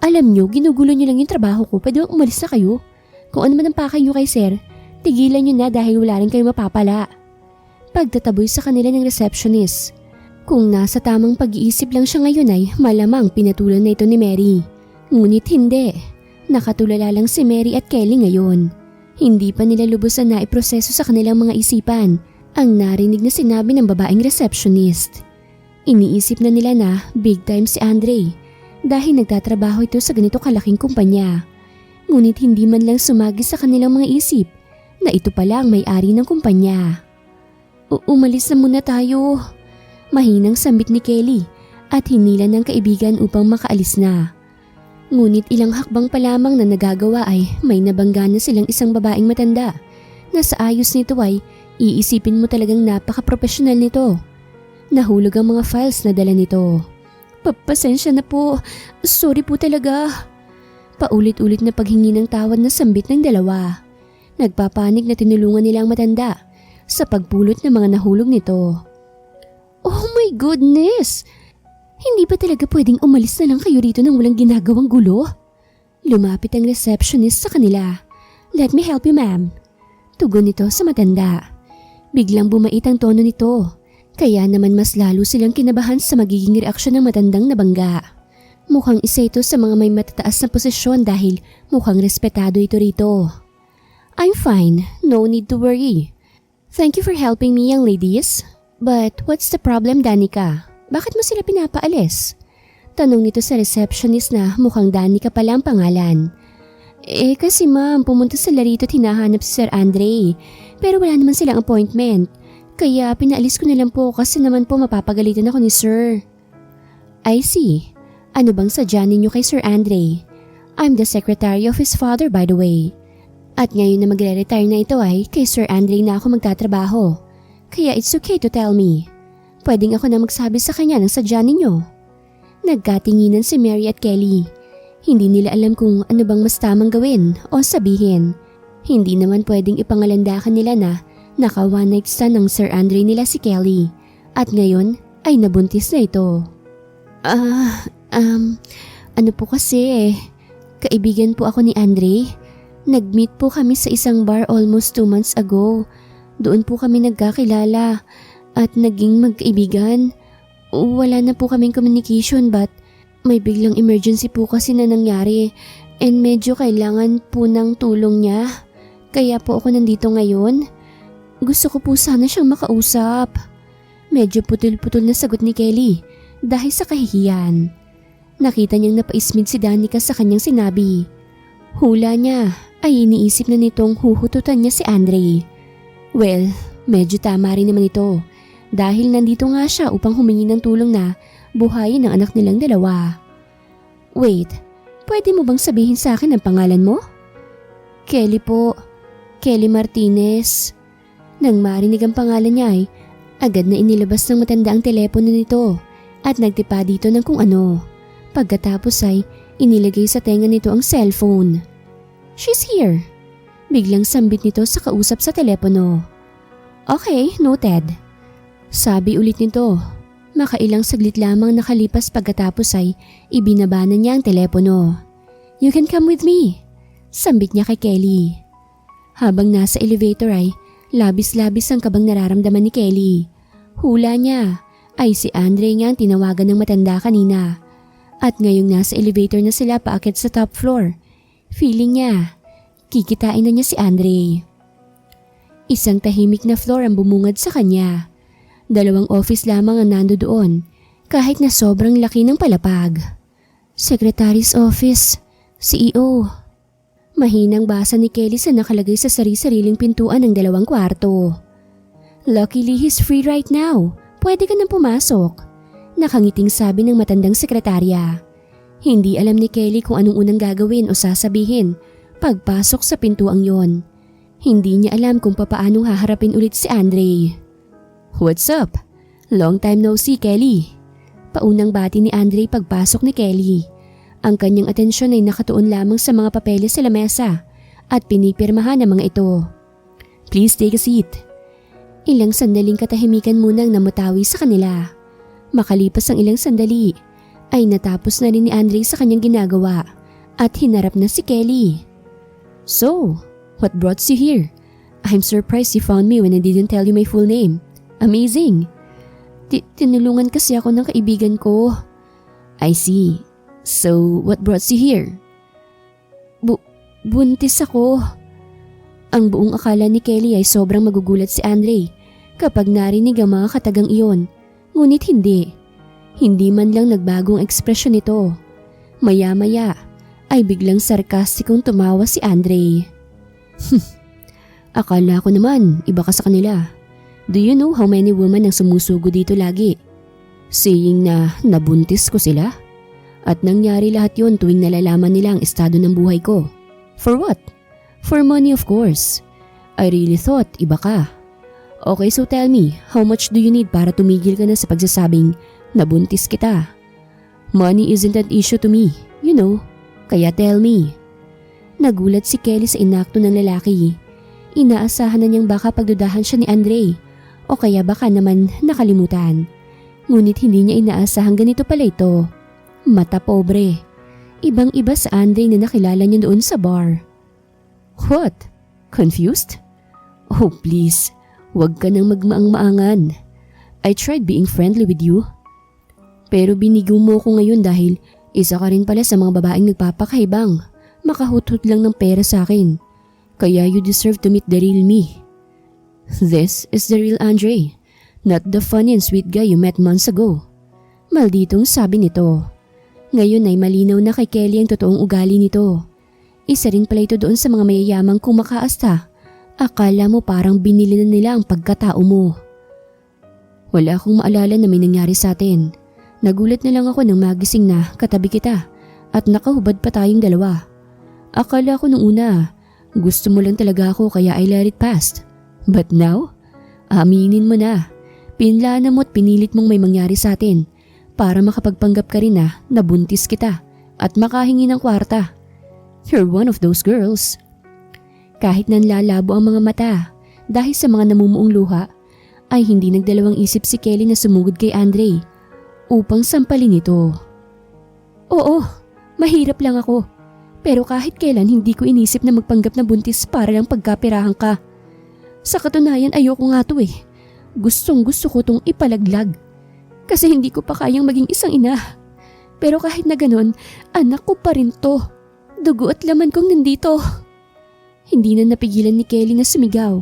Alam nyo, ginugulo nyo lang yung trabaho ko. Pwede bang umalis na kayo? Kung ano man ang pakay nyo kay sir, tigilan nyo na dahil wala rin kayo mapapala. Pagtataboy sa kanila ng receptionist. Kung nasa tamang pag-iisip lang siya ngayon ay malamang pinatulan na ito ni Mary. Ngunit hindi. Nakatulala lang si Mary at Kelly ngayon. Hindi pa nila lubusan na iproseso sa kanilang mga isipan ang narinig na sinabi ng babaeng receptionist. Iniisip na nila na big time si Andre dahil nagtatrabaho ito sa ganito kalaking kumpanya. Ngunit hindi man lang sumagi sa kanilang mga isip na ito pala ang may-ari ng kumpanya. Umalis na muna tayo. Mahinang sambit ni Kelly at hinila ng kaibigan upang makaalis na. Ngunit ilang hakbang pa lamang na nagagawa ay may nabangga na silang isang babaeng matanda na sa ayos nito ay iisipin mo talagang napaka-professional nito. Nahulog ang mga files na dala nito. Pasensya na po. Sorry po talaga. Paulit-ulit na paghingi ng tawad na sambit ng dalawa. Nagpapanik na tinulungan nila ang matanda sa pagpulot ng mga nahulog nito. Oh my goodness! Hindi ba talaga pwedeng umalis na lang kayo rito nang walang ginagawang gulo? Lumapit ang receptionist sa kanila. Let me help you, ma'am. Tugon nito sa matanda. Biglang bumait ang tono nito. Kaya naman mas lalo silang kinabahan sa magiging reaksyon ng matandang nabangga. Mukhang isa ito sa mga may matataas na posisyon dahil mukhang respetado ito rito. I'm fine. No need to worry. Thank you for helping me, young ladies. But what's the problem, Danica? Bakit mo sila pinapaalis? Tanong nito sa receptionist na mukhang Danica pala ang pangalan. Kasi ma'am, pumunta sila rito at hinahanap si Sir Andre. Pero wala naman silang appointment. Kaya pinaalis ko na lang po kasi naman po mapapagalitan ako ni Sir. I see. Ano bang sadya ninyo kay Sir Andre? I'm the secretary of his father, by the way. At ngayon na magre-retire na ito ay kay Sir Andre na ako magtatrabaho. Kaya it's okay to tell me. Pwedeng ako na magsabi sa kanya ng sadya ninyo. Nagkatinginan si Mary at Kelly. Hindi nila alam kung ano bang mas tamang gawin o sabihin. Hindi naman pwedeng ipangalandakan nila na naka one night stand ng Sir Andre nila si Kelly. At ngayon ay nabuntis na ito. Ano po kasi kaibigan po ako ni Andre. Nag-meet po kami sa isang bar almost 2 months ago. Doon po kami nagkakilala at naging magkaibigan. Wala na po kaming communication but may biglang emergency po kasi na nangyari and medyo kailangan po ng tulong niya. Kaya po ako nandito ngayon. Gusto ko po sana siyang makausap. Medyo putol-putol na sagot ni Kelly dahil sa kahihiyan. Nakita niyang napaismid si Danica sa kanyang sinabi. Hula niya ay iniisip na nitong huhututan niya si Andre. Well, medyo tama rin naman ito. Dahil nandito nga siya upang humingi ng tulong na buhayin ang anak nilang dalawa. Wait, pwede mo bang sabihin sa akin ang pangalan mo? Kelly po. Kelly Martinez. Nang marinig ang pangalan niya ay agad na inilabas ng matanda ang telepono nito at nagtipa dito ng kung ano. Pagkatapos ay inilagay sa tenga nito ang cellphone. She's here. Biglang sambit nito sa kausap sa telepono. Okay, noted. Sabi ulit nito. Makailang saglit lamang nakalipas pagkatapos ay ibinaba na niya ang telepono. You can come with me. Sambit niya kay Kelly. Habang nasa elevator ay labis-labis ang kabang nararamdaman ni Kelly. Hula niya ay si Andre nga ang tinawagan ng matanda kanina. At ngayong nasa elevator na sila paakyat sa top floor, feeling niya, kikitain na niya si Andre. Isang tahimik na floor ang bumungad sa kanya. 2 office lamang ang nando doon, kahit na sobrang laki ng palapag. Secretary's office, CEO. Mahinang basa ni Kelly sa nakalagay sa sari-sariling pintuan ng 2 kwarto. Luckily he's free right now. Pwede ka nang pumasok. Nakangiting sabi ng matandang sekretarya. Hindi alam ni Kelly kung anong unang gagawin o sasabihin pagpasok sa pintuang yon. Hindi niya alam kung papaanong haharapin ulit si Andre. What's up? Long time no see, Kelly. Paunang bati ni Andre pagpasok ni Kelly. Ang kanyang atensyon ay nakatuon lamang sa mga papeles sa lamesa at pinipirmahan ang mga ito. Please take a seat. Ilang sandaling katahimikan munang namutawi sa kanila. Makalipas ang ilang sandali, ay natapos na rin ni Andre sa kanyang ginagawa at hinarap na si Kelly. So, what brought you here? I'm surprised you found me when I didn't tell you my full name. Amazing! Tinulungan kasi ako ng kaibigan ko. I see. So, what brought you here? Buntis ako. Ang buong akala ni Kelly ay sobrang magugulat si Andre kapag narinig ang mga katagang iyon. Ngunit hindi. Hindi man lang nagbagong ekspresyon nito. Maya-maya ay biglang sarkastikong tumawa si Andre. Akala ko naman iba ka sa kanila. Do you know how many women ang sumusugo dito lagi? Saying na nabuntis ko sila? At nangyari lahat yon tuwing nalalaman nila ang estado ng buhay ko. For what? For money, of course. I really thought iba ka. Okay, so tell me, how much do you need para tumigil ka na sa pagsasabing nabuntis kita? Money isn't an issue to me, you know. Kaya tell me. Nagulat si Kelly sa inakto ng lalaki. Inaasahan na niyang baka pagdudahan siya ni Andre o kaya baka naman nakalimutan. Ngunit hindi niya inaasahan ganito pala ito. Mata pobre. Ibang-iba sa Andre na nakilala niya doon sa bar. What? Confused? Oh please, huwag ka nang magmaang-maangan. I tried being friendly with you. Pero binigo mo ko ngayon dahil isa ka rin pala sa mga babaeng nagpapakaibang. Makahuthut lang ng pera sa akin. Kaya you deserve to meet the real me. This is the real Andre, not the funny and sweet guy you met months ago. Malditong sabi nito. Ngayon ay malinaw na kay Kelly ang totoong ugali nito. Isa rin pala ito doon sa mga mayayamang kumakaasta. Akala mo parang binili na nila ang pagkatao mo. Wala akong maalala na may nangyari sa atin. Nagulat na lang ako nang magising na katabi kita at nakahubad pa tayong dalawa. Akala ko nung una, gusto mo lang talaga ako kaya I let it pass. But now, aminin mo na. Pinlana mo at pinilit mong may mangyari sa atin para makapagpanggap ka rin na nabuntis kita at makahingi ng kwarta. You're one of those girls. Kahit nanlalabo ang mga mata dahil sa mga namumuong luha, ay hindi nagdalawang isip si Kelly na sumugod kay Andre upang sampalin ito. Oo, mahirap lang ako. Pero kahit kailan hindi ko inisip na magpanggap na buntis para lang pagkapirahan ka. Sa katunayan ayoko nga to eh. Gustong gusto ko tong ipalaglag. Kasi hindi ko pa kayang maging isang ina. Pero kahit na ganon, anak ko pa rin to. Dugo at laman kong nandito. Hindi na napigilan ni Kelly na sumigaw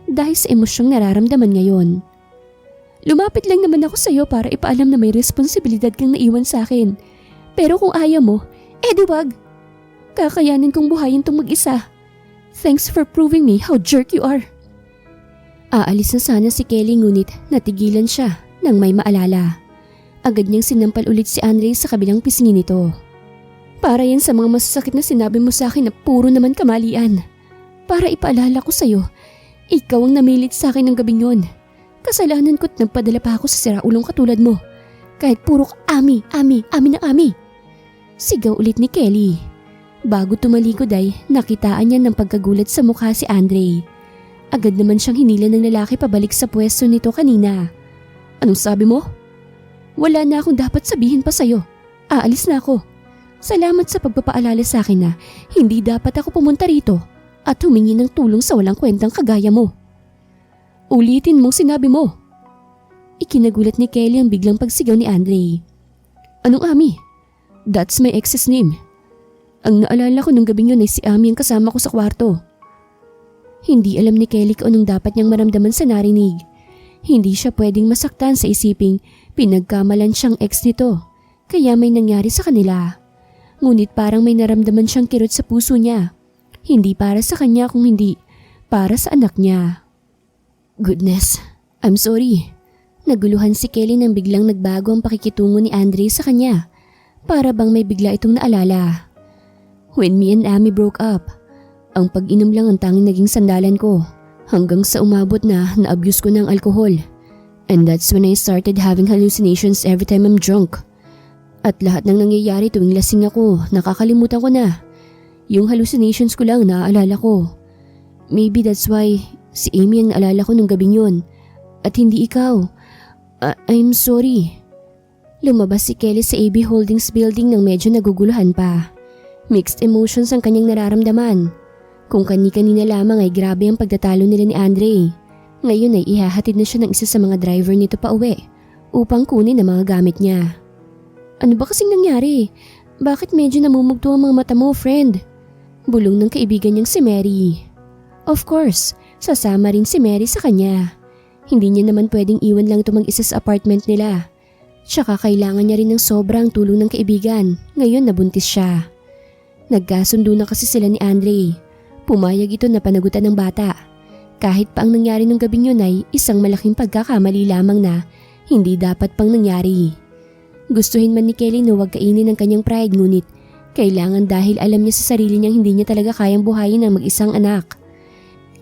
dahil sa emosyong nararamdaman ngayon. Lumapit lang naman ako sa'yo para ipaalam na may responsibilidad kang naiwan sa akin. Pero kung ayaw mo, di wag. Kakayanin kong buhayin tong mag-isa. Thanks for proving me how jerk you are. Aalis na sana si Kelly ngunit natigilan siya nang may maalala. Agad niyang sinampal ulit si Andre sa kabilang pisngi nito. Para yan sa mga masasakit na sinabi mo sa akin na puro naman kamalian. Para ipaalala ko sa'yo, ikaw ang namilit sa akin ng gabing yun. Kasalanan ko't nagpadala pa ako sa siraulong katulad mo. Kahit puro ami ng ami. Sigaw ulit ni Kelly. Bago tumalikod ay nakitaan niya ng pagkagulat sa mukha si Andre. Agad naman siyang hinila ng lalaki pabalik sa pwesto nito kanina. Anong sabi mo? Wala na akong dapat sabihin pa sa'yo. Aalis na ako. Salamat sa pagpapaalala sa akin na hindi dapat ako pumunta rito at humingi ng tulong sa walang kwentang kagaya mo. Ulitin mong sinabi mo. Ikinagulat ni Kelly ang biglang pagsigaw ni Andre. Anong Ami? That's my ex's name. Ang naalala ko nung gabing yun ay si Ami ang kasama ko sa kwarto. Hindi alam ni Kelly kung anong dapat niyang maramdaman sa narinig. Hindi siya pwedeng masaktan sa isiping pinagkamalan siyang ex nito, kaya may nangyari sa kanila. Ngunit parang may naramdaman siyang kirot sa puso niya. Hindi para sa kanya kung hindi para sa anak niya. Goodness, I'm sorry. Naguluhan si Kelly nang biglang nagbago ang pakikitungo ni Andre sa kanya. Para bang may bigla itong naalala. When me and Amy broke up, ang pag-inom lang ang tanging naging sandalan ko. Hanggang sa umabot na na-abuse ko ng alkohol. And that's when I started having hallucinations every time I'm drunk. At lahat ng nangyayari tuwing lasing ako, nakakalimutan ko na. Yung hallucinations ko lang naaalala ko. Maybe that's why si Amy ang naalala ko nung gabing yun. At hindi ikaw. I'm sorry. Lumabas si Kelly sa AB Holdings building nang medyo naguguluhan pa. Mixed emotions ang kanyang nararamdaman. Kung kani-kanina lamang ay grabe ang pagtatalo nila ni Andre. Ngayon ay ihahatid na siya ng isa sa mga driver nito pa uwi upang kunin ang mga gamit niya. Ano ba kasing nangyari? Bakit medyo namumugto ang mga mata mo, friend? Bulong ng kaibigan niyang si Mary. Of course, sasama rin si Mary sa kanya. Hindi niya naman pwedeng iwan lang ito mag-isa sa apartment nila. Tsaka kailangan niya rin ng sobrang tulong ng kaibigan. Ngayon nabuntis siya. Nagkasundo na kasi sila ni Andre. Pumayag ito na panagutan ng bata. Kahit pa ang nangyari nung gabing yun ay isang malaking pagkakamali lamang na hindi dapat pang nangyari. Gustuhin man ni Kelly na huwag kainin ang kanyang pride, ngunit kailangan dahil alam niya sa sarili niyang hindi niya talaga kayang buhayin ang mag-isang anak.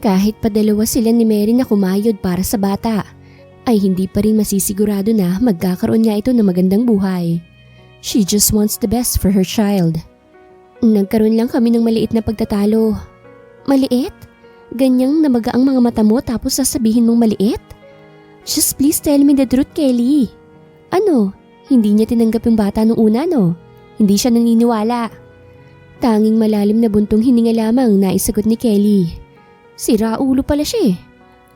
Kahit pa dalawa sila ni Mary na kumayod para sa bata, ay hindi pa rin masisigurado na magkakaroon nga ito ng magandang buhay. She just wants the best for her child. Nagkaroon lang kami ng maliit na pagtatalo. Maliit? Ganyang namaga ang mga mata mo tapos sasabihin mong maliit? Just please tell me the truth, Kelly. Ano? Hindi niya tinanggap yung bata nung una, no? Hindi siya naniniwala. Tanging malalim na buntong hininga lamang na isagot ni Kelly. Sira ulo pala siya eh.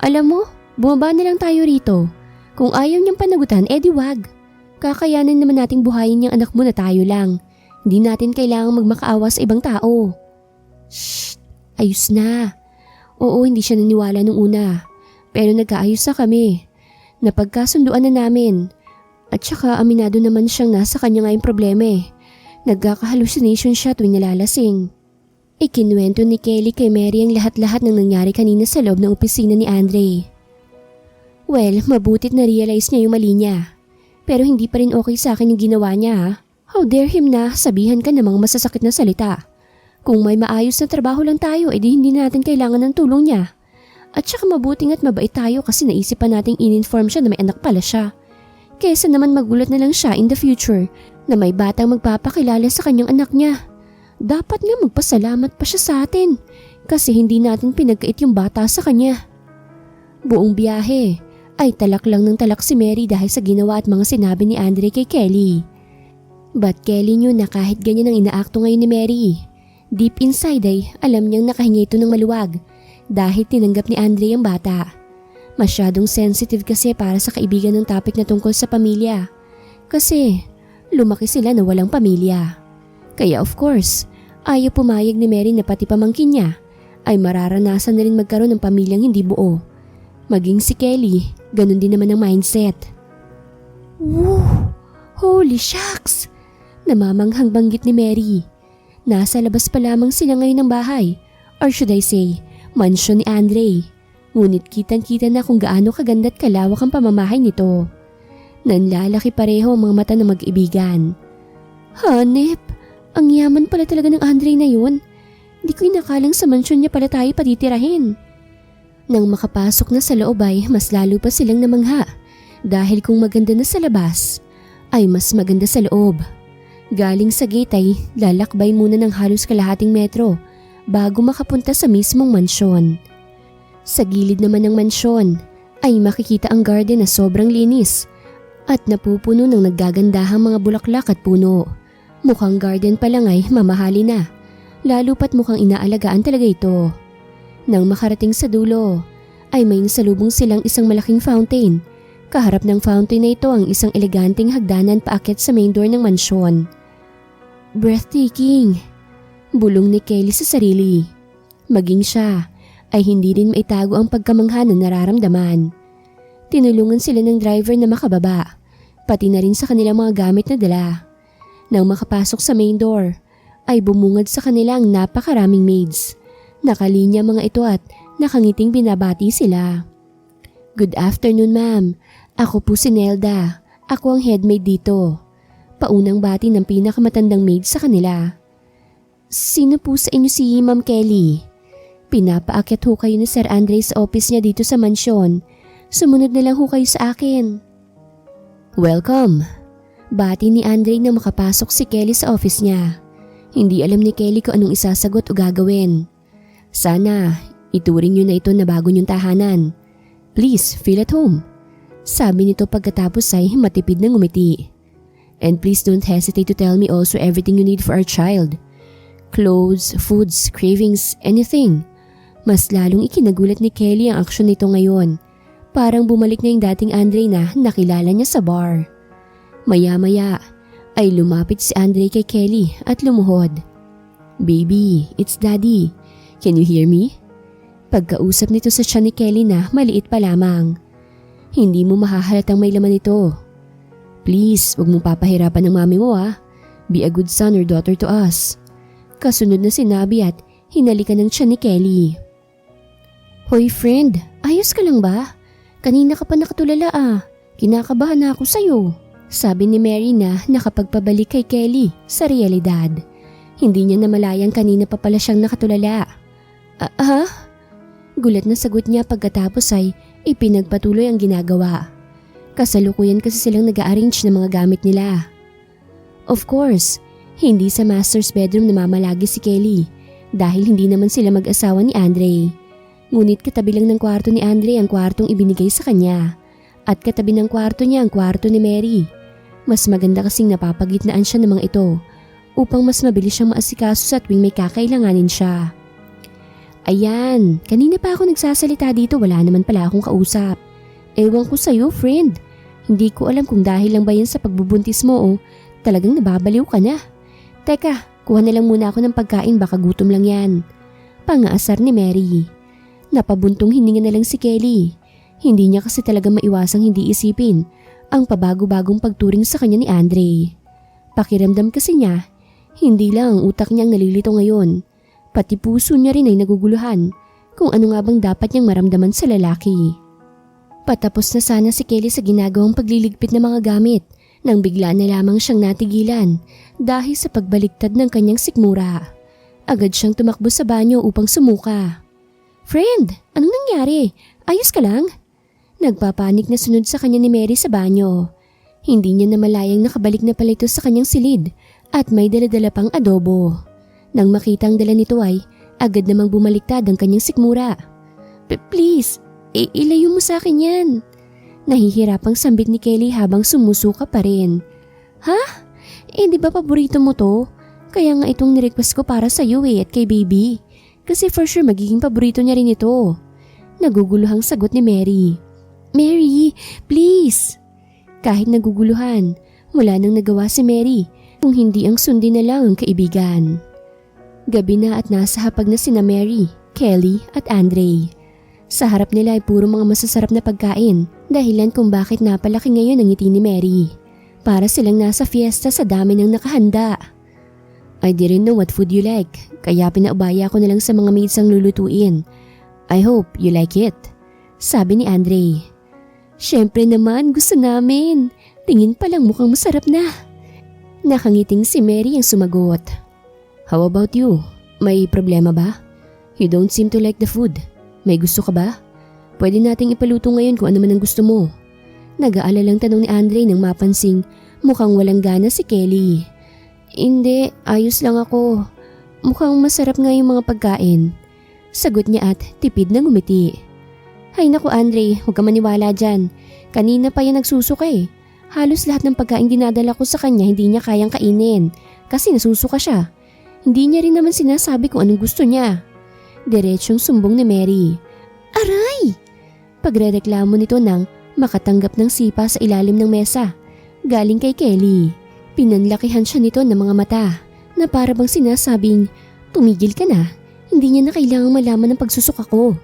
Alam mo, bumaba na lang tayo rito. Kung ayaw niyang panagutan, edi wag. Kakayanan naman nating buhayin yung anak mo na tayo lang. Hindi natin kailangang magmakaawa sa ibang tao. Shh! Ayos na. Oo, hindi siya naniwala nung una. Pero nagkaayos na kami. Napagkasunduan na namin. At saka aminado naman siyang nasa kanya nga yung problema eh. Nagkaka-hallucination siya tuwing nalalasing. Ikinuwento ni Kelly kay Mary ang lahat-lahat ng nangyari kanina sa loob ng opisina ni Andre. Well, mabutit na realize niya yung mali niya. Pero hindi pa rin okay sa akin yung ginawa niya ha. How dare him na sabihan ka ng mga masasakit na salita. Kung may maayos na trabaho lang tayo, edi hindi natin kailangan ng tulong niya. At saka mabuting at mabait tayo kasi naisip pa nating in-inform siya na may anak pala siya. Kesa naman magulat na lang siya in the future na may batang magpapakilala sa kanyang anak niya. Dapat nga magpasalamat pa siya sa atin kasi hindi natin pinagkait yung bata sa kanya. Buong biyahe ay talak lang ng talak si Mary dahil sa ginawa at mga sinabi ni Andre kay Kelly. But Kelly knew na kahit ganyan ang inaakto ngayon ni Mary, deep inside ay alam niyang nakahinga ito ng maluwag dahil tinanggap ni Andre ang bata. Masyadong sensitive kasi para sa kaibigan ng topic na tungkol sa pamilya. Kasi lumaki sila na walang pamilya. Kaya of course, ayaw pumayag ni Mary na pati pamangkin niya ay mararanasan na rin magkaroon ng pamilyang hindi buo. Maging si Kelly, ganun din naman ang mindset. Woo! Holy shucks! Namamanghang banggit ni Mary. Nasa labas pa lamang sila ngayon ng bahay, or should I say, mansyon ni Andre. Ngunit kitang-kita na kung gaano kaganda at kalawak ang pamamahay nito. Nanlalaki pareho ang mga mata ng mag-ibigan. Hanep, ang yaman pala talaga ng Andre na yun. Di ko inakalang sa mansyon niya pala tayo patitirahin. Nang makapasok na sa loob ay mas lalo pa silang namangha dahil kung maganda na sa labas, ay mas maganda sa loob. Galing sa gate ay lalakbay muna ng halos kalahating metro bago makapunta sa mismong mansyon. Sa gilid naman ng mansyon ay makikita ang garden na sobrang linis at napupuno ng naggagandahang mga bulaklak at puno. Mukhang garden pa lang ay mamahali na, lalo pat mukhang inaalagaan talaga ito. Nang makarating sa dulo, ay may nasalubong silang isang malaking fountain. Kaharap ng fountain na ito ang isang eleganteng hagdanan paakyat sa main door ng mansyon. Breathtaking! Bulong ni Kelly sa sarili. Maging siya ay hindi rin maitago ang pagkamangha na nararamdaman. Tinulungan sila ng driver na makababa, pati na rin sa kanilang mga gamit na dala. Nang makapasok sa main door, ay bumungad sa kanila ang napakaraming maids. Nakalinya mga ito at nakangiting binabati sila. Good afternoon ma'am, ako po si Nelda. Ako ang head maid dito. Paunang bati ng pinakamatandang maid sa kanila. Sino po sa inyo si Ma'am Kelly? Pinapaakyat ho kayo ni Sir Andre sa office niya dito sa mansyon. Sumunod na lang ho kayo sa akin. Welcome. Bati ni Andre na makapasok si Kelly sa office niya. Hindi alam ni Kelly kung anong isasagot o gagawin. Sana, ituring niyo na ito na bago niyong tahanan. Please, feel at home. Sabi nito pagkatapos ay matipid na ngumiti. And please don't hesitate to tell me also everything you need for our child. Clothes, foods, cravings, anything. Mas lalong ikinagulat ni Kelly ang aksyon nito ngayon. Parang bumalik na yung dating Andre na nakilala niya sa bar. Maya-maya ay lumapit si Andre kay Kelly at lumuhod. Baby, it's Daddy. Can you hear me? Pagkausap nito sa tiyan ni Kelly na maliit pa lamang. Hindi mo mahahalatang may laman ito. Please, wag mong papahirapan ng mami mo ah. Be a good son or daughter to us. Kasunod na sinabi at hinalikan ng tiyan ni Kelly. Hoy friend, ayos ka lang ba? Kanina ka pa nakatulala ah. Kinakabahan na ako sa'yo. Sabi ni Mary na nakapagpabalik kay Kelly sa realidad. Hindi niya namalayang kanina pa pala siyang nakatulala. Gulat na sagot niya pagkatapos ay ipinagpatuloy ang ginagawa. Kasalukuyan kasi silang nag-a-arrange ng mga gamit nila. Of course, hindi sa master's bedroom namamalagi si Kelly dahil hindi naman sila mag-asawa ni Andre. Ngunit katabi lang ng kwarto ni Andre ang kwartong ibinigay sa kanya at katabi ng kwarto niya ang kwarto ni Mary. Mas maganda kasing napapagitnaan siya ng mga ito upang mas mabilis siyang maasikaso sa tuwing may kakailanganin siya. Ayan, kanina pa ako nagsasalita dito, wala naman pala akong kausap. Ewan ko sa'yo friend, hindi ko alam kung dahil lang ba yan sa pagbubuntis mo o talagang nababaliw ka na. Teka, kuha na lang muna ako ng pagkain, baka gutom lang yan. Pangaasar ni Mary. Napabuntong hininga na lang si Kelly. Hindi niya kasi talaga maiwasang hindi isipin ang pabago-bagong pagturing sa kanya ni Andre. Pakiramdam kasi niya, hindi lang ang utak niyang nalilito ngayon, pati puso niya rin ay naguguluhan kung ano nga bang dapat niyang maramdaman sa lalaki. Patapos na sana si Kelly sa ginagawang pagliligpit ng mga gamit nang bigla na lamang siyang natigilan dahil sa pagbaliktad ng kanyang sikmura. Agad siyang tumakbo sa banyo upang sumuka. Friend, anong nangyari? Ayos ka lang? Nagpapanik na sunod sa kanya ni Mary sa banyo. Hindi niya namalayang nakabalik na pala ito sa kanyang silid at may daladala pang adobo. Nang makita ang dala nito ay agad namang bumaliktad ang kanyang sikmura. Please, ilayo mo sa akin yan. Nahihirapang sambit ni Kelly habang sumusuka pa rin. Ha? Di ba paborito mo to? Kaya nga itong nirequest ko para sa iyo at kay baby. Kasi for sure magiging paborito niya rin ito. Naguguluhang sagot ni Mary. Mary, please. Kahit naguguluhan, wala nang nagawa si Mary kung hindi ang sundin na lang ang kaibigan. Gabi na at nasa hapag na sina Mary, Kelly at Andre. Sa harap nila ay puro mga masasarap na pagkain, dahilan kung bakit napalaki ngayon ang ngiti ni Mary. Para silang nasa fiesta sa dami ng nakahanda. I didn't know what food you like, kaya pinaubaya ko na lang sa mga maids ang lulutuin. I hope you like it, sabi ni Andre. Siyempre naman, gusto namin. Tingin pa lang mukhang masarap na. Nakangiting si Mary ang sumagot. How about you? May problema ba? You don't seem to like the food. May gusto ka ba? Pwede nating ipaluto ngayon kung ano man ang gusto mo. Nag-aalalang tanong ni Andre nang mapansing mukhang walang gana si Kelly. Hindi, ayos lang ako. Mukhang masarap nga yung mga pagkain. Sagot niya at tipid na ngumiti. Hay naku Andre, huwag ka maniwala dyan. Kanina pa yan nagsusuka eh. Halos lahat ng pagkain dinadala ko sa kanya hindi niya kayang kainin kasi nasusuka siya. Hindi niya rin naman sinasabi kung anong gusto niya. Diretsyong sumbong ni Mary. Aray! Pagrereklamo nito nang makatanggap ng sipa sa ilalim ng mesa. Galing kay Kelly. Pinanlakihan siya nito ng mga mata na para bang sinasabing, tumigil ka na, hindi niya na kailangang malaman ng pagsusuka ko.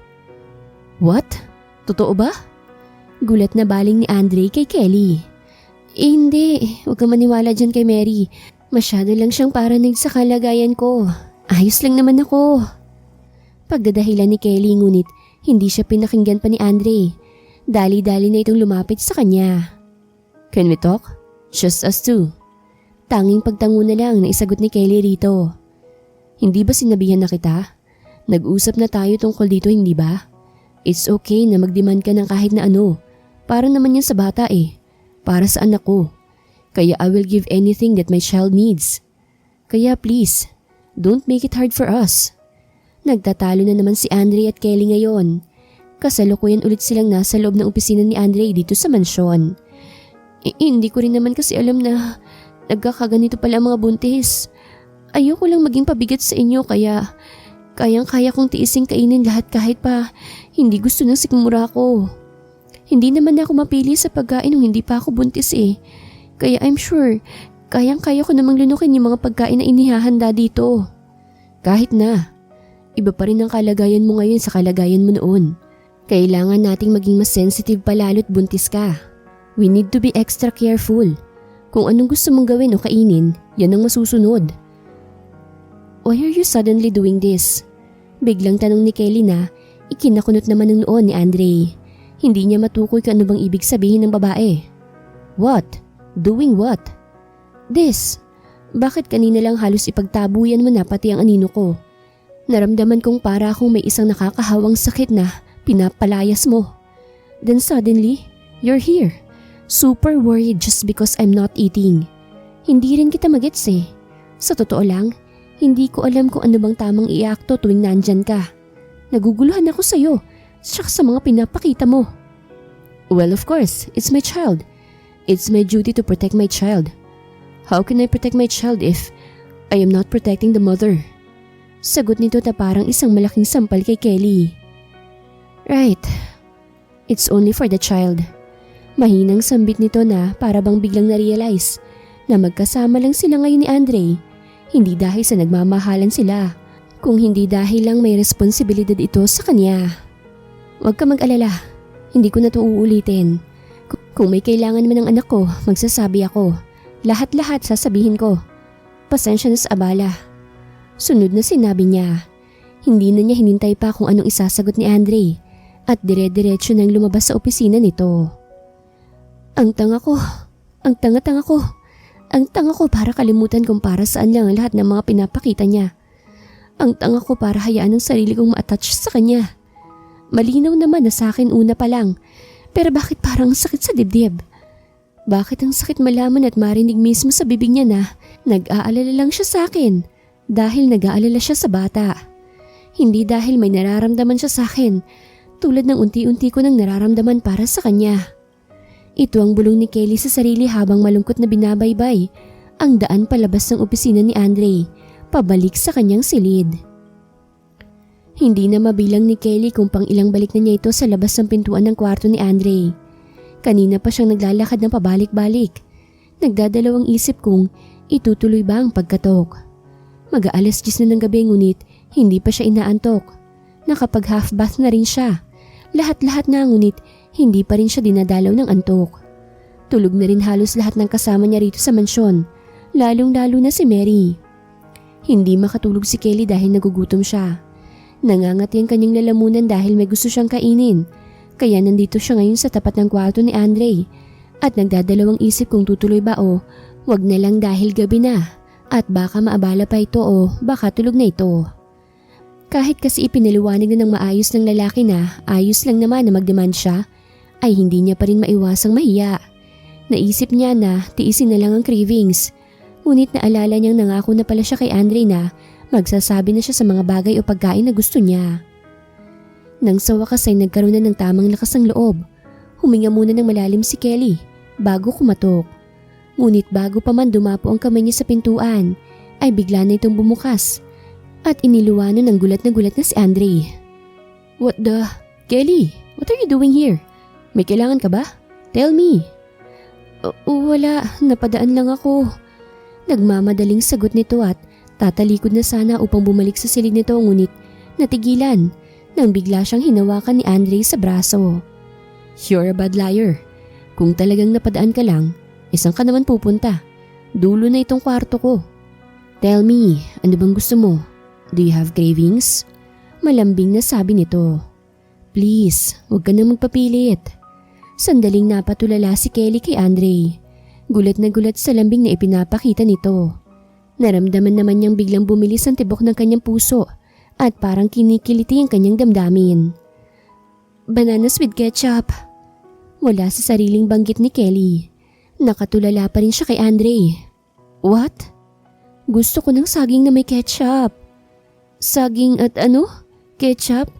What? Totoo ba? Gulat na baling ni Andre kay Kelly. Hindi, huwag kang maniwala dyan kay Mary. Masyado lang siyang paranig sa kalagayan ko. Ayos lang naman ako. Pagdadahilan ni Kelly ngunit hindi siya pinakinggan pa ni Andre. Dali-dali na itong lumapit sa kanya. Can we talk? Just us two. Tanging pagtango na lang na isagot ni Kelly rito. Hindi ba sinabihan na kita? Nag-usap na tayo tungkol dito, hindi ba? It's okay na mag-demand ka ng kahit na ano. Para naman yan sa bata eh. Para sa anak ko. Kaya I will give anything that my child needs. Kaya please, don't make it hard for us. Nagtatalo na naman si Andre at Kelly ngayon. Kasalukuyan ulit silang nasa loob ng opisina ni Andre dito sa mansyon. Hindi ko rin naman kasi alam na nagkakaganito pala ang mga buntis. Ayoko lang maging pabigat sa inyo kaya kayang-kaya kong tiising kainin lahat kahit pa hindi gusto ng sikmura ko. Hindi naman ako mapili sa pagkain nung hindi pa ako buntis eh. Kaya I'm sure kayang-kaya ko namang lunukin yung mga pagkain na inihahanda dito. Kahit na, iba pa rin ang kalagayan mo ngayon sa kalagayan mo noon. Kailangan nating maging mas sensitive pa lalo't buntis ka. We need to be extra careful. Kung anong gusto mong gawin o kainin, yan ang masusunod. Why are you suddenly doing this? Biglang tanong ni Kelly na Ikinakunot naman ng noon ni Andre. Hindi niya matukoy kung ano bang ibig sabihin ng babae. What? Doing what? This. Bakit kanina lang halos ipagtabuyan mo na pati ang anino ko? Naramdaman kong para akong may isang nakakahawang sakit na pinapalayas mo. Then suddenly, you're here. Super worried just because I'm not eating. Hindi rin kita magets eh. Sa totoo lang, hindi ko alam kung ano bang tamang iakto tuwing nandyan ka. Naguguluhan ako sa'yo, tsaka sa mga pinapakita mo. Well, of course, it's my child. It's my duty to protect my child. How can I protect my child if I am not protecting the mother? Sagot nito na parang isang malaking sampal kay Kelly. Right. It's only for the child. Mahinang sambit nito na para bang biglang na-realize na magkasama lang sila ngayon ni Andre. Hindi dahil sa nagmamahalan sila, kung hindi dahil lang may responsibilidad ito sa kanya. Huwag ka mag-alala, hindi ko na ito uulitin. Kung may kailangan man ng anak ko, magsasabi ako. Lahat-lahat sasabihin ko. Pasensya na sa abala. Sunod na sinabi niya. Hindi na niya hinintay pa kung anong isasagot ni Andre at dire-diretso nang lumabas sa opisina nito. Ang tanga ko, ang tanga-tanga ko. Ang tanga ko para kalimutan kung para saan lang ang lahat ng mga pinapakita niya. Ang tanga ko para hayaan ang sarili kong ma-attach sa kanya. Malinaw naman na sa akin una pa lang, pero bakit parang sakit sa dibdib? Bakit ang sakit malaman at marinig mismo sa bibig niya na nag-aalala lang siya sa akin dahil nag-aalala siya sa bata? Hindi dahil may nararamdaman siya sa akin tulad ng unti-unti ko nang nararamdaman para sa kanya. Ito ang bulong ni Kelly sa sarili habang malungkot na binabaybay ang daan palabas ng opisina ni Andre, pabalik sa kanyang silid. Hindi na mabilang ni Kelly kung pang ilang balik na niya ito sa labas ng pintuan ng kwarto ni Andre. Kanina pa siyang naglalakad ng pabalik-balik. Nagdadalawang isip kung itutuloy ba ang pagkatok. Mag-aalas 10 na ng gabi ngunit hindi pa siya inaantok. Nakapag half bath na rin siya. Lahat-lahat na ngunit hindi pa rin siya dinadalaw ng antok. Tulog na rin halos lahat ng kasama niya rito sa mansyon, lalong-lalo na si Mary. Hindi makatulog si Kelly dahil nagugutom siya. Nangangati ang kanyang lalamunan dahil may gusto siyang kainin, kaya nandito siya ngayon sa tapat ng kwarto ni Andre at nagdadalawang isip kung tutuloy ba o wag na lang dahil gabi na at baka maabala pa ito o baka tulog na ito. Kahit kasi ipinaliwanag na ng maayos ng lalaki na ayos lang naman na magdemand siya, ay hindi niya pa rin maiwasang mahiya. Naisip niya na tiisin na lang ang cravings. Ngunit naalala niyang nangako na pala siya kay Andre na magsasabi na siya sa mga bagay o pagkain na gusto niya. Nang sa wakas ay nagkaroon na ng tamang lakas ng loob. Huminga muna ng malalim si Kelly bago kumatok. Ngunit bago pa man dumapo ang kamay niya sa pintuan, ay bigla na itong bumukas at iniluwanan ng gulat na si Andre. What the? Kelly, what are you doing here? May kailangan ka ba? Tell me. Wala, napadaan lang ako. Nagmamadaling sagot nito at tatalikod na sana upang bumalik sa silid nito ngunit natigilan nang bigla siyang hinawakan ni Andre sa braso. You're a bad liar. Kung talagang napadaan ka lang, isang ka naman pupunta. Dulo na itong kwarto ko. Tell me, ano bang gusto mo? Do you have cravings? Malambing na sabi nito. Please, huwag ka na magpapilit. Sandaling napatulala si Kelly kay Andre. Gulat na gulat sa lambing na ipinapakita nito. Naramdaman naman niyang biglang bumilis ang tibok ng kanyang puso at parang kinikiliti ang kanyang damdamin. Bananas with ketchup. Wala sa sariling banggit ni Kelly. Nakatulala pa rin siya kay Andre. What? Gusto ko ng saging na may ketchup. Saging at ano? Ketchup?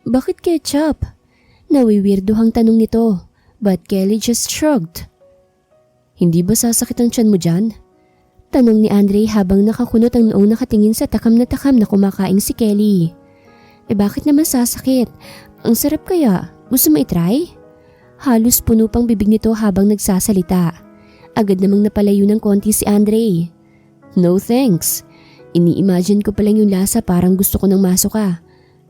Bakit ketchup? Nawiwirduhang tanong nito. But Kelly just shrugged. Hindi ba sasakit ang tiyan mo dyan? Tanong ni Andre habang nakakunot ang noong nakatingin sa takam na kumakain si Kelly. Bakit naman sasakit? Ang sarap kaya. Gusto mo itry? Halos puno pang bibig nito habang nagsasalita. Agad namang napalayo ng konti si Andre. No thanks. Ini-imagine ko pa lang yung lasa parang gusto ko nang masuka.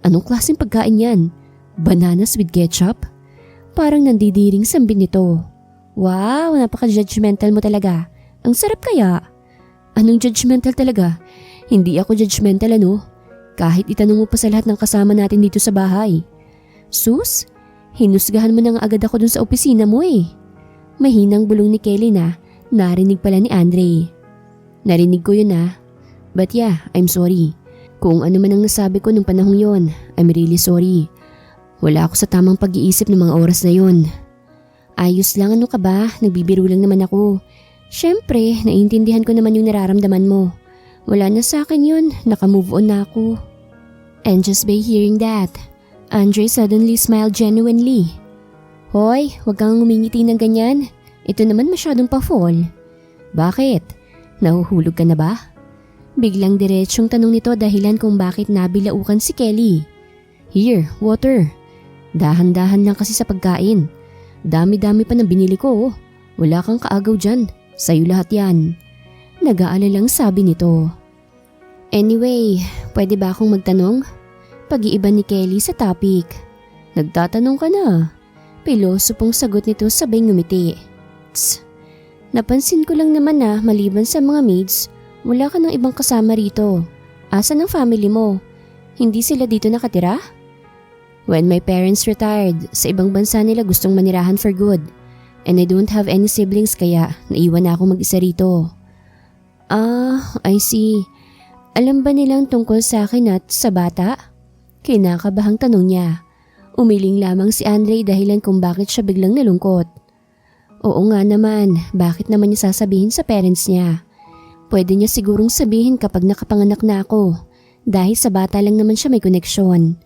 Anong klaseng pagkain yan? Bananas with ketchup? Parang nandidiring sambit nito. Wow, napaka-judgmental mo talaga. Ang sarap kaya. Anong judgmental talaga? Hindi ako judgmental ano? Kahit itanong mo pa sa lahat ng kasama natin dito sa bahay. Sus, hinusgahan mo na nga agad ako dun sa opisina mo eh. Mahinang bulong ni Kelly na narinig pala ni Andre. Narinig ko yun ah. But yeah, I'm sorry. Kung ano man ang nasabi ko nung panahong yon, I'm really sorry. Wala ako sa tamang pag-iisip ng mga oras na yon. Ayos lang, ano ka ba? Nagbibiro lang naman ako. Siyempre, naiintindihan ko naman yung nararamdaman mo. Wala na sa akin yun, naka-move on na ako. And just by hearing that, Andre suddenly smiled genuinely. Hoy, wag kang ngumingiti ng ganyan. Ito naman masyadong pa-fall. Bakit? Nahuhulog ka na ba? Biglang diretsyong tanong nito dahilan kung bakit nabilaukan si Kelly. Here, water. Dahan-dahan lang kasi sa pagkain. Dami-dami pa ng binili ko. Wala kang kaagaw dyan. Sa'yo lahat yan. Nag-aalalang sabi nito. Anyway, pwede ba akong magtanong? Pag-iiba ni Kelly sa topic. Nagtatanong ka na. Piloso pong sagot nito sabay ngumiti. Tss, napansin ko lang naman na maliban sa mga maids, wala ka ng ibang kasama rito. Asan ang family mo? Hindi sila dito nakatira? When my parents retired, sa ibang bansa nila gustong manirahan for good. And I don't have any siblings kaya naiwan na ako mag-isa rito. Ah, I see. Alam ba nilang tungkol sa akin at sa bata? Kinakabahang tanong niya. Umiling lamang si Andre dahilan kung bakit siya biglang nalungkot. Oo nga naman, bakit naman niya sasabihin sa parents niya? Pwede niya sigurong sabihin kapag nakapanganak na ako. Dahil sa bata lang naman siya may koneksyon.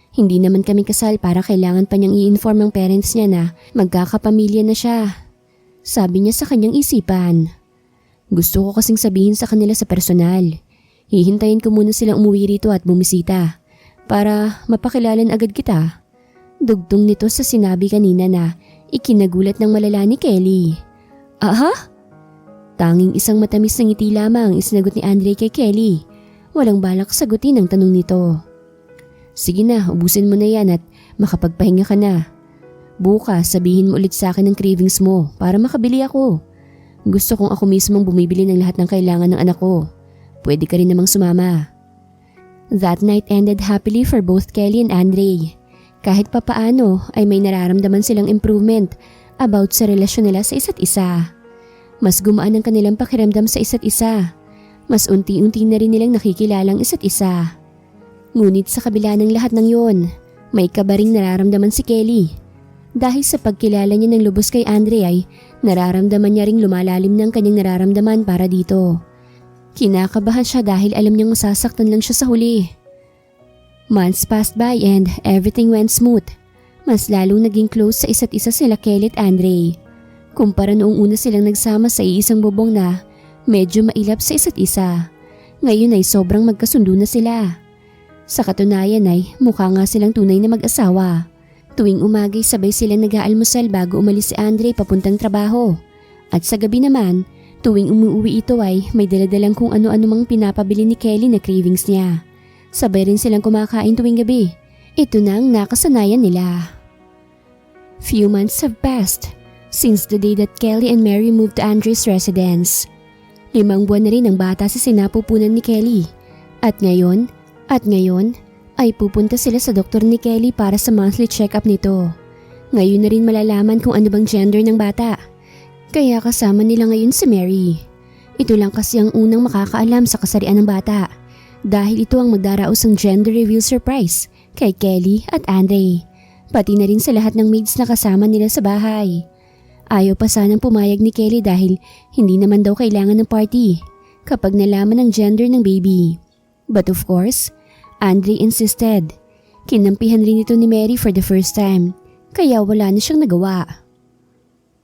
Hindi naman kami kasal para kailangan pa niyang i-inform ng parents niya na magkakapamilya na siya. Sabi niya sa kanyang isipan. Gusto ko kasing sabihin sa kanila sa personal. Hihintayin ko muna silang umuwi rito at bumisita para mapakilalan agad kita. Dugtong nito sa sinabi kanina na ikinagulat ng malala ni Kelly. Aha? Tanging isang matamis na ngiti lamang isinagot ni Andre kay Kelly. Walang balak sagutin ang tanong nito. Sige na, ubusin mo na yan at makapagpahinga ka na. Bukas sabihin mo ulit sa akin ang cravings mo para makabili ako. Gusto kong ako mismong bumibili ng lahat ng kailangan ng anak ko. Pwede ka rin namang sumama. That night ended happily for both Kelly and Andre. Kahit papaano ay may nararamdaman silang improvement about sa relasyon nila sa isa't isa. Mas gumaan ang kanilang pakiramdam sa isa't isa. Mas unti-unti na rin nilang nakikilalang isa't isa. Ngunit sa kabila ng lahat ng yon, may kabaring nararamdaman si Kelly. Dahil sa pagkilala niya ng lubos kay Andre ay nararamdaman niya ring lumalalim ng kanyang nararamdaman para dito. Kinakabahan siya dahil alam niyang masasaktan lang siya sa huli. Months passed by and everything went smooth. Mas lalong naging close sa isa't isa sila Kelly at Andre. Kumpara noong una silang nagsama sa iisang bubong na medyo mailap sa isa't isa. Ngayon ay sobrang magkasundo na sila. Sa katunayan ay mukha nga silang tunay na mag-asawa. Tuwing umagay sabay sila nag-aalmusal bago umalis si Andre papuntang trabaho. At sa gabi naman, tuwing umuwi ito ay may daladalang kung ano-ano mang pinapabili ni Kelly na cravings niya. Sabay rin silang kumakain tuwing gabi. Ito na ang nakasanayan nila. Few months have passed since the day that Kelly and Mary moved to Andre's residence. 5 buwan na rin ang bata sa sinapupunan ni Kelly. At ngayon ay pupunta sila sa doktor ni Kelly para sa monthly check-up nito. Ngayon na rin malalaman kung ano bang gender ng bata. Kaya kasama nila ngayon si Mary. Ito lang kasi ang unang makakaalam sa kasarian ng bata. Dahil ito ang magdaraos ng gender reveal surprise kay Kelly at Andre. Pati na rin sa lahat ng maids na kasama nila sa bahay. Ayaw pa sanang pumayag ni Kelly dahil hindi naman daw kailangan ng party kapag nalaman ang gender ng baby. But of course, Andre insisted. Kinampihan rin ito ni Mary for the first time, kaya wala na siyang nagawa.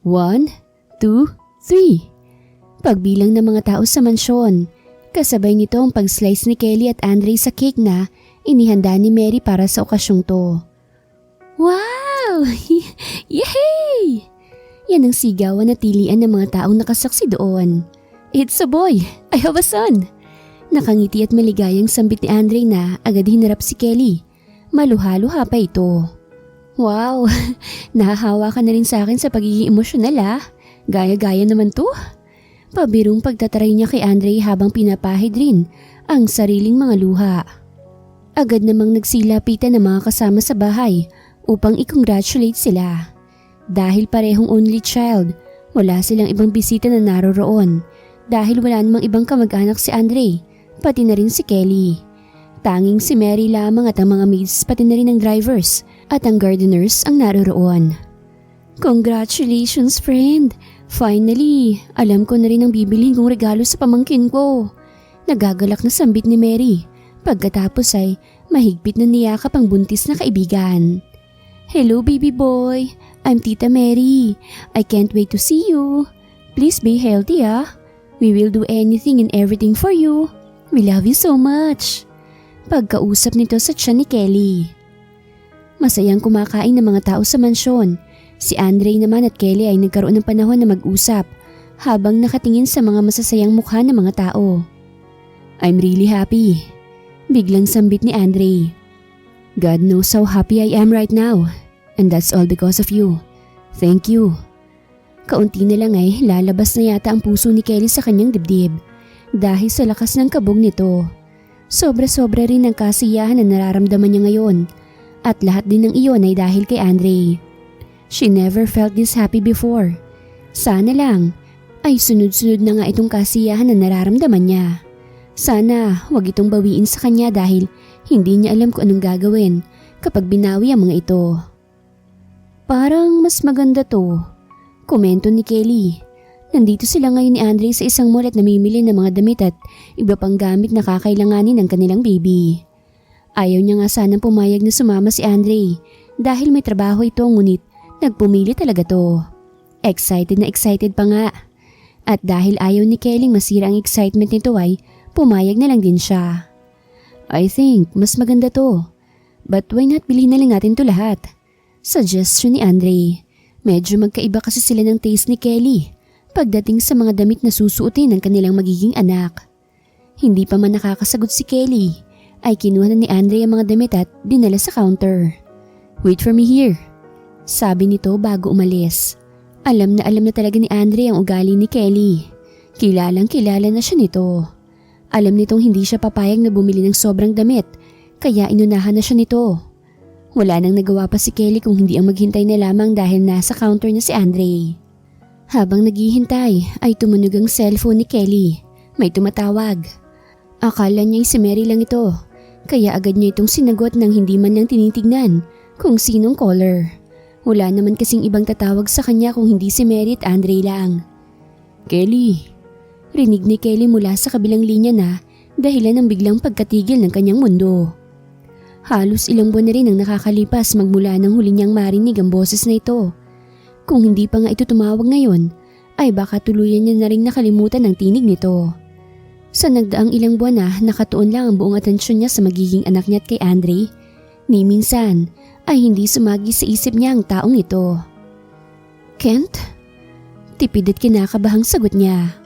1, 2, 3. Pagbilang ng mga tao sa mansyon, kasabay nito ang pag-slice ni Kelly at Andre sa cake na inihanda ni Mary para sa okasyong to. Wow! Yay! Yan ang sigawan at tilian ng mga taong nakasaksi doon. It's a boy! I have a son! Nakangiti at maligayang sambit ni Andre na agad hinarap si Kelly. Maluha-luha pa ito. Wow, nahahawa ka na rin sa akin sa pagiging emosyonal ah. Gaya-gaya naman to. Pabirong pagtataray niya kay Andre habang pinapahid rin ang sariling mga luha. Agad namang nagsilapitan ng mga kasama sa bahay upang i-congratulate sila. Dahil parehong only child, wala silang ibang bisita na naroroon dahil wala namang ibang kamag-anak si Andre, pati na rin si Kelly. Tanging si Mary lamang at ang mga maids pati na rin ang drivers at ang gardeners ang naroroon. Congratulations friend! Finally, alam ko na rin ang bibilhin kong regalo sa pamangkin ko. Nagagalak na sambit ni Mary. Pagkatapos ay mahigpit na niyakap ang buntis na kaibigan. Hello baby boy, I'm Tita Mary. I can't wait to see you. Please be healthy We will do anything and everything for you. We love you so much. Pagkausap nito sa tiyan ni Kelly. Masayang kumakain ng mga tao sa mansyon. Si Andre naman at Kelly ay nagkaroon ng panahon na mag-usap habang nakatingin sa mga masasayang mukha ng mga tao. I'm really happy. Biglang sambit ni Andre. God knows how happy I am right now. And that's all because of you. Thank you. Kaunti na lang ay lalabas na yata ang puso ni Kelly sa kanyang dibdib dahil sa lakas ng kabog nito. Sobra-sobra rin ang kasiyahan na nararamdaman niya ngayon at lahat din ng iyon ay dahil kay Andre. She never felt this happy before. Sana lang ay sunod-sunod na nga itong kasiyahan na nararamdaman niya. Sana wag itong bawiin sa kanya dahil hindi niya alam kung anong gagawin kapag binawi ang mga ito. Parang mas maganda to, komento ni Kelly. Nandito sila ngayon ni Andre sa isang mall at namimili ng mga damit at iba pang gamit na kakailanganin ng kanilang baby. Ayaw niya nga sanang pumayag na sumama si Andre dahil may trabaho ito ngunit nagpumili talaga to. Excited na excited pa nga. At dahil ayaw ni Kelly masira ang excitement nito ay pumayag na lang din siya. I think mas maganda to. But why not bilhin na lang natin to lahat? Suggestion ni Andre. Medyo magkaiba kasi sila ng taste ni Kelly pagdating sa mga damit na susuotin ng kanilang magiging anak. Hindi pa man nakakasagot si Kelly, ay kinuha na ni Andre ang mga damit at dinala sa counter. Wait for me here, sabi nito bago umalis. Alam na talaga ni Andre ang ugali ni Kelly. Kilalang kilala na siya nito. Alam nitong hindi siya papayag na bumili ng sobrang damit, kaya inunahan na siya nito. Wala nang nagawa pa si Kelly kung hindi ang maghintay na lamang dahil nasa counter na si Andre. Habang naghihintay ay tumunog ang cellphone ni Kelly. May tumatawag. Akala niya si Mary lang ito, kaya agad niya itong sinagot nang hindi man lang tinitignan kung sinong caller. Wala naman kasing ibang tatawag sa kanya kung hindi si Mary at Andre lang. Kelly. Rinig ni Kelly mula sa kabilang linya na dahilan ng biglang pagkatigil ng kanyang mundo. Halos ilang buwan na rin ang nakakalipas magmula nang huli niyang marinig ang boses na ito. Kung hindi pa nga ito tumawag ngayon, ay baka tuluyan niya na rin nakalimutan ang tinig nito. Sa nagdaang ilang buwan na nakatuon lang ang buong atensyon niya sa magiging anak niya at kay Andre, ni minsan ay hindi sumagi sa isip niya ang taong ito. Kent? Tipid at kinakabahang sagot niya.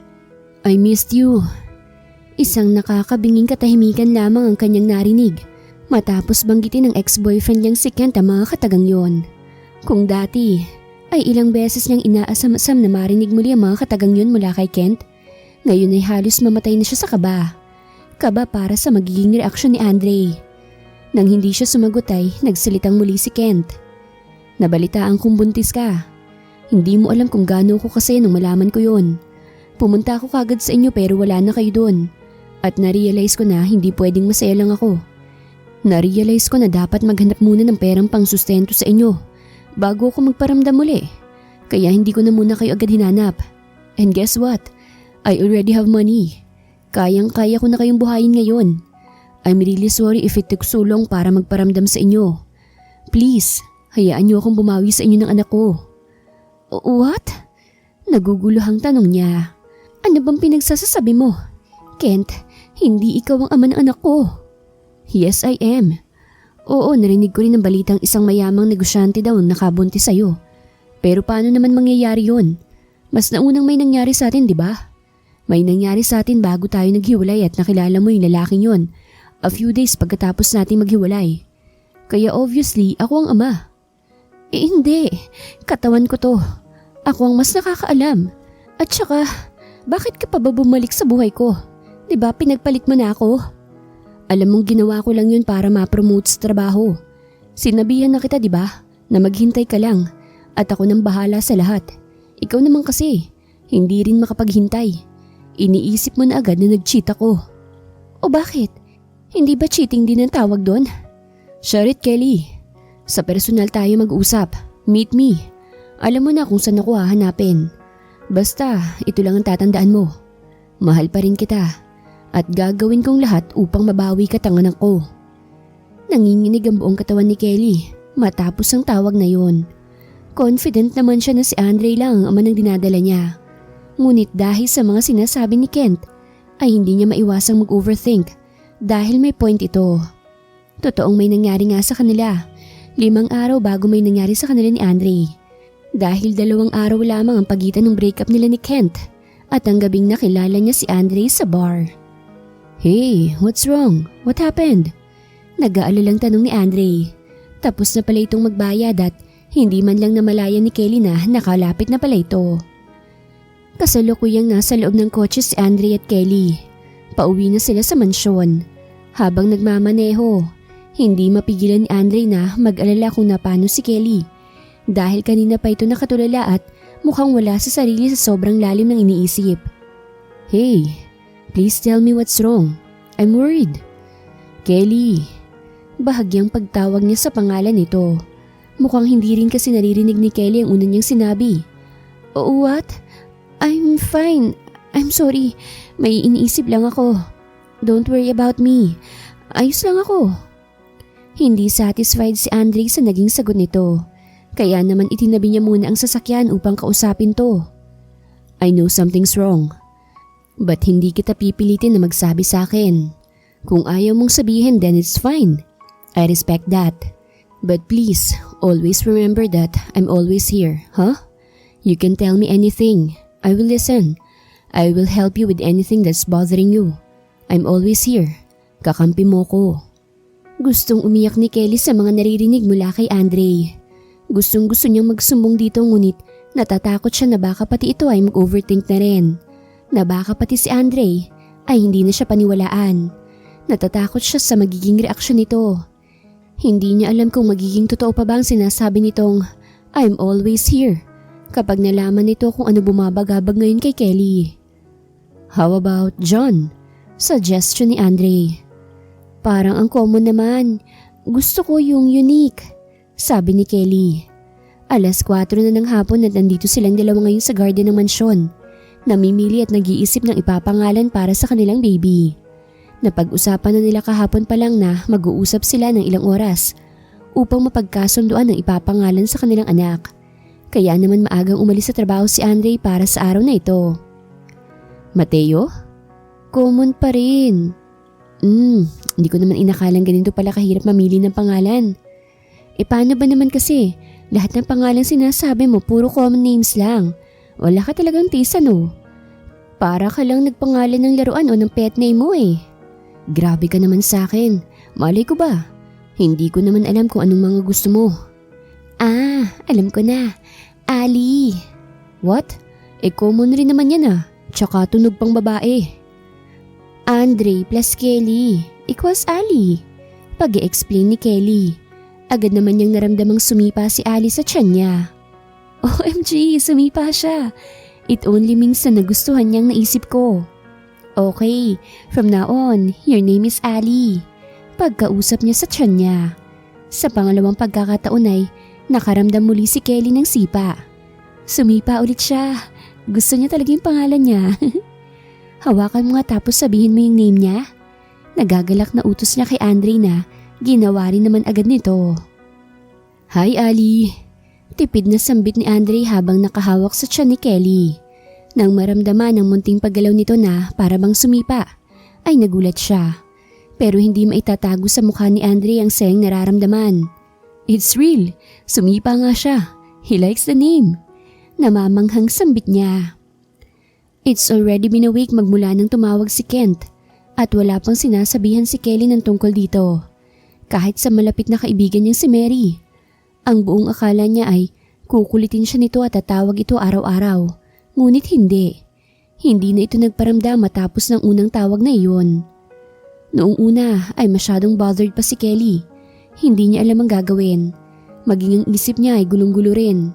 I missed you. Isang nakakabinging katahimikan lamang ang kanyang narinig matapos banggitin ng ex-boyfriend niyang si Kent ang mga katagang yon. Kung dati ay ilang beses niyang inaasam-asam na marinig muli ang mga katagang yon mula kay Kent, ngayon ay halos mamatay na siya sa kaba. Kaba para sa magiging reaksyon ni Andre. Nang hindi siya sumagot ay nagsalitang muli si Kent. Nabalitaan kong buntis ka. Hindi mo alam kung gaano ko kasi nung malaman ko yon. Pumunta ako kagad sa inyo pero wala na kayo doon. At na-realize ko na hindi pwedeng masaya lang ako. Na-realize ko na dapat maghanap muna ng perang pangsustento sa inyo bago ako magparamdam muli. Kaya hindi ko na muna kayo agad hinanap. And guess what? I already have money. Kayang-kaya ko na kayong buhayin ngayon. I'm really sorry if it took so long para magparamdam sa inyo. Please, hayaan niyo akong bumawi sa inyo ng anak ko. What? Naguguluhang tanong niya. Ano bang pinagsasasabi mo? Kent, hindi ikaw ang ama ng anak ko. Yes, I am. Oo, narinig ko rin ang balitang isang mayamang negosyante daw nakabuntis sa'yo. Pero paano naman mangyayari yun? Mas naunang may nangyari sa atin, di ba? May nangyari sa atin bago tayo naghiwalay at nakilala mo yung lalaking yun. A few days pagkatapos nating maghiwalay. Kaya obviously, ako ang ama. Hindi. Katawan ko to. Ako ang mas nakakaalam. At saka, bakit ka pa ba bumalik sa buhay ko? Diba pinagpalit mo na ako? Alam mong ginawa ko lang yun para ma-promote sa trabaho. Sinabihan na kita diba? na maghintay ka lang at ako nang bahala sa lahat. Ikaw naman kasi, hindi rin makapaghintay. Iniisip mo na agad na nag-cheat ako. O bakit? Hindi ba cheating din ang tawag doon? Sharit Kelly, sa personal tayo mag-usap. Meet me. Alam mo na kung saan ako hahanapin. Basta, ito lang ang tatandaan mo. Mahal pa rin kita at gagawin kong lahat upang mabawi ka tanganak ko. Nanginginig ang buong katawan ni Kelly matapos ang tawag na yon. Confident naman siya na si Andre lang ang manang dinadala niya. Ngunit dahil sa mga sinasabi ni Kent ay hindi niya maiwasang mag-overthink dahil may point ito. Totoong may nangyari nga sa kanila 5 araw bago may nangyari sa kanila ni Andre. Dahil 2 araw lamang ang pagitan ng breakup nila ni Kent at ang gabing nakilala niya si Andre sa bar. Hey, what's wrong? What happened? Nag-aalalang tanong ni Andre. Tapos na pala itong magbayad at hindi man lang namalayan ni Kelly na nakalapit na pala ito. Kasalukuyang nasa loob ng kotse si Andre at Kelly. Pauwi na sila sa mansyon. Habang nagmamaneho, hindi mapigilan ni Andre na mag-alala kung napano si Kelly. Dahil kanina pa ito nakatulala at mukhang wala sa sarili sa sobrang lalim ng iniisip. Hey, please tell me what's wrong. I'm worried. Kelly. Bahagyang pagtawag niya sa pangalan nito. Mukhang hindi rin kasi naririnig ni Kelly ang una niyang sinabi. What? I'm fine. I'm sorry. May iniisip lang ako. Don't worry about me. Ayos lang ako. Hindi satisfied si Andre sa naging sagot nito. Kaya naman itinabi niya muna ang sasakyan upang kausapin to. I know something's wrong. But hindi kita pipilitin na magsabi sa akin. Kung ayaw mong sabihin, then it's fine. I respect that. But please, always remember that I'm always here, huh? You can tell me anything. I will listen. I will help you with anything that's bothering you. I'm always here. Kakampi mo ko. Gustong umiyak ni Kelly sa mga naririnig mula kay Andre. Gustong gusto niyang magsumbong dito ngunit natatakot siya na baka pati ito ay mag-overthink na rin. Na baka pati si Andre ay hindi na siya paniwalaan. Natatakot siya sa magiging reaksyon nito. Hindi niya alam kung magiging totoo pa ba ang sinasabi nitong I'm always here kapag nalaman nito kung ano bumabagabag ngayon kay Kelly. How about John? Suggestion ni Andre. Parang ang common naman. Gusto ko yung unique, sabi ni Kelly. 4:00 na ng hapon at nandito silang dalawa ngayon sa garden ng mansyon. Namimili at nag-iisip ng ipapangalan para sa kanilang baby. Napag-usapan na nila kahapon pa lang na mag-uusap sila ng ilang oras upang mapagkasunduan ng ipapangalan sa kanilang anak. Kaya naman maagang umalis sa trabaho si Andre para sa araw na ito. Mateo? Common pa rin. Hindi ko naman inakalang ganito pala kahirap mamili ng pangalan. Paano ba naman kasi? Lahat ng pangalan sinasabi mo puro common names lang. Wala ka talagang tisa no? Para ka lang nagpangalan ng laruan o ng pet name mo eh. Grabe ka naman sa akin. Malay ko ba? Hindi ko naman alam kung anong mga gusto mo. Alam ko na. Ali. What? Common rin naman yan ah. Tsaka tunog pang babae. Andre plus Kelly. Equals Ali. Pag-i-explain ni Kelly. Agad naman niyang naramdamang sumipa si Ali sa tiyan niya. OMG, sumipa siya. It only means na nagustuhan niyang naisip ko. Okay, from now on, your name is Ali. Pagkausap niya sa tiyan niya. Sa pangalawang pagkakataon ay nakaramdam muli si Kelly ng sipa. Sumipa ulit siya. Gusto niya talaga yung pangalan niya. Hawakan mo nga tapos sabihin mo yung name niya. Nagagalak na utos niya kay Andre na ginawa rin naman agad nito. Hi Ali. Tipid na sambit ni Andre habang nakahawak sa tiyan ni Kelly. Nang maramdaman ang munting paggalaw nito na para bang sumipa, ay nagulat siya. Pero hindi maitatago sa mukha ni Andre ang sayang nararamdaman. It's real, sumipa nga siya. He likes the name. Namamanghang sambit niya. It's already been a week magmula nang tumawag si Kent at wala pang sinasabihan si Kelly ng tungkol dito. Kahit sa malapit na kaibigan niyang si Mary. Ang buong akala niya ay kukulitin siya nito at tatawag ito araw-araw. Ngunit hindi. Hindi na ito nagparamdam matapos ng unang tawag na iyon. Noong una ay masyadong bothered pa si Kelly. Hindi niya alam ang gagawin. Maging ang isip niya ay gulong-gulo rin.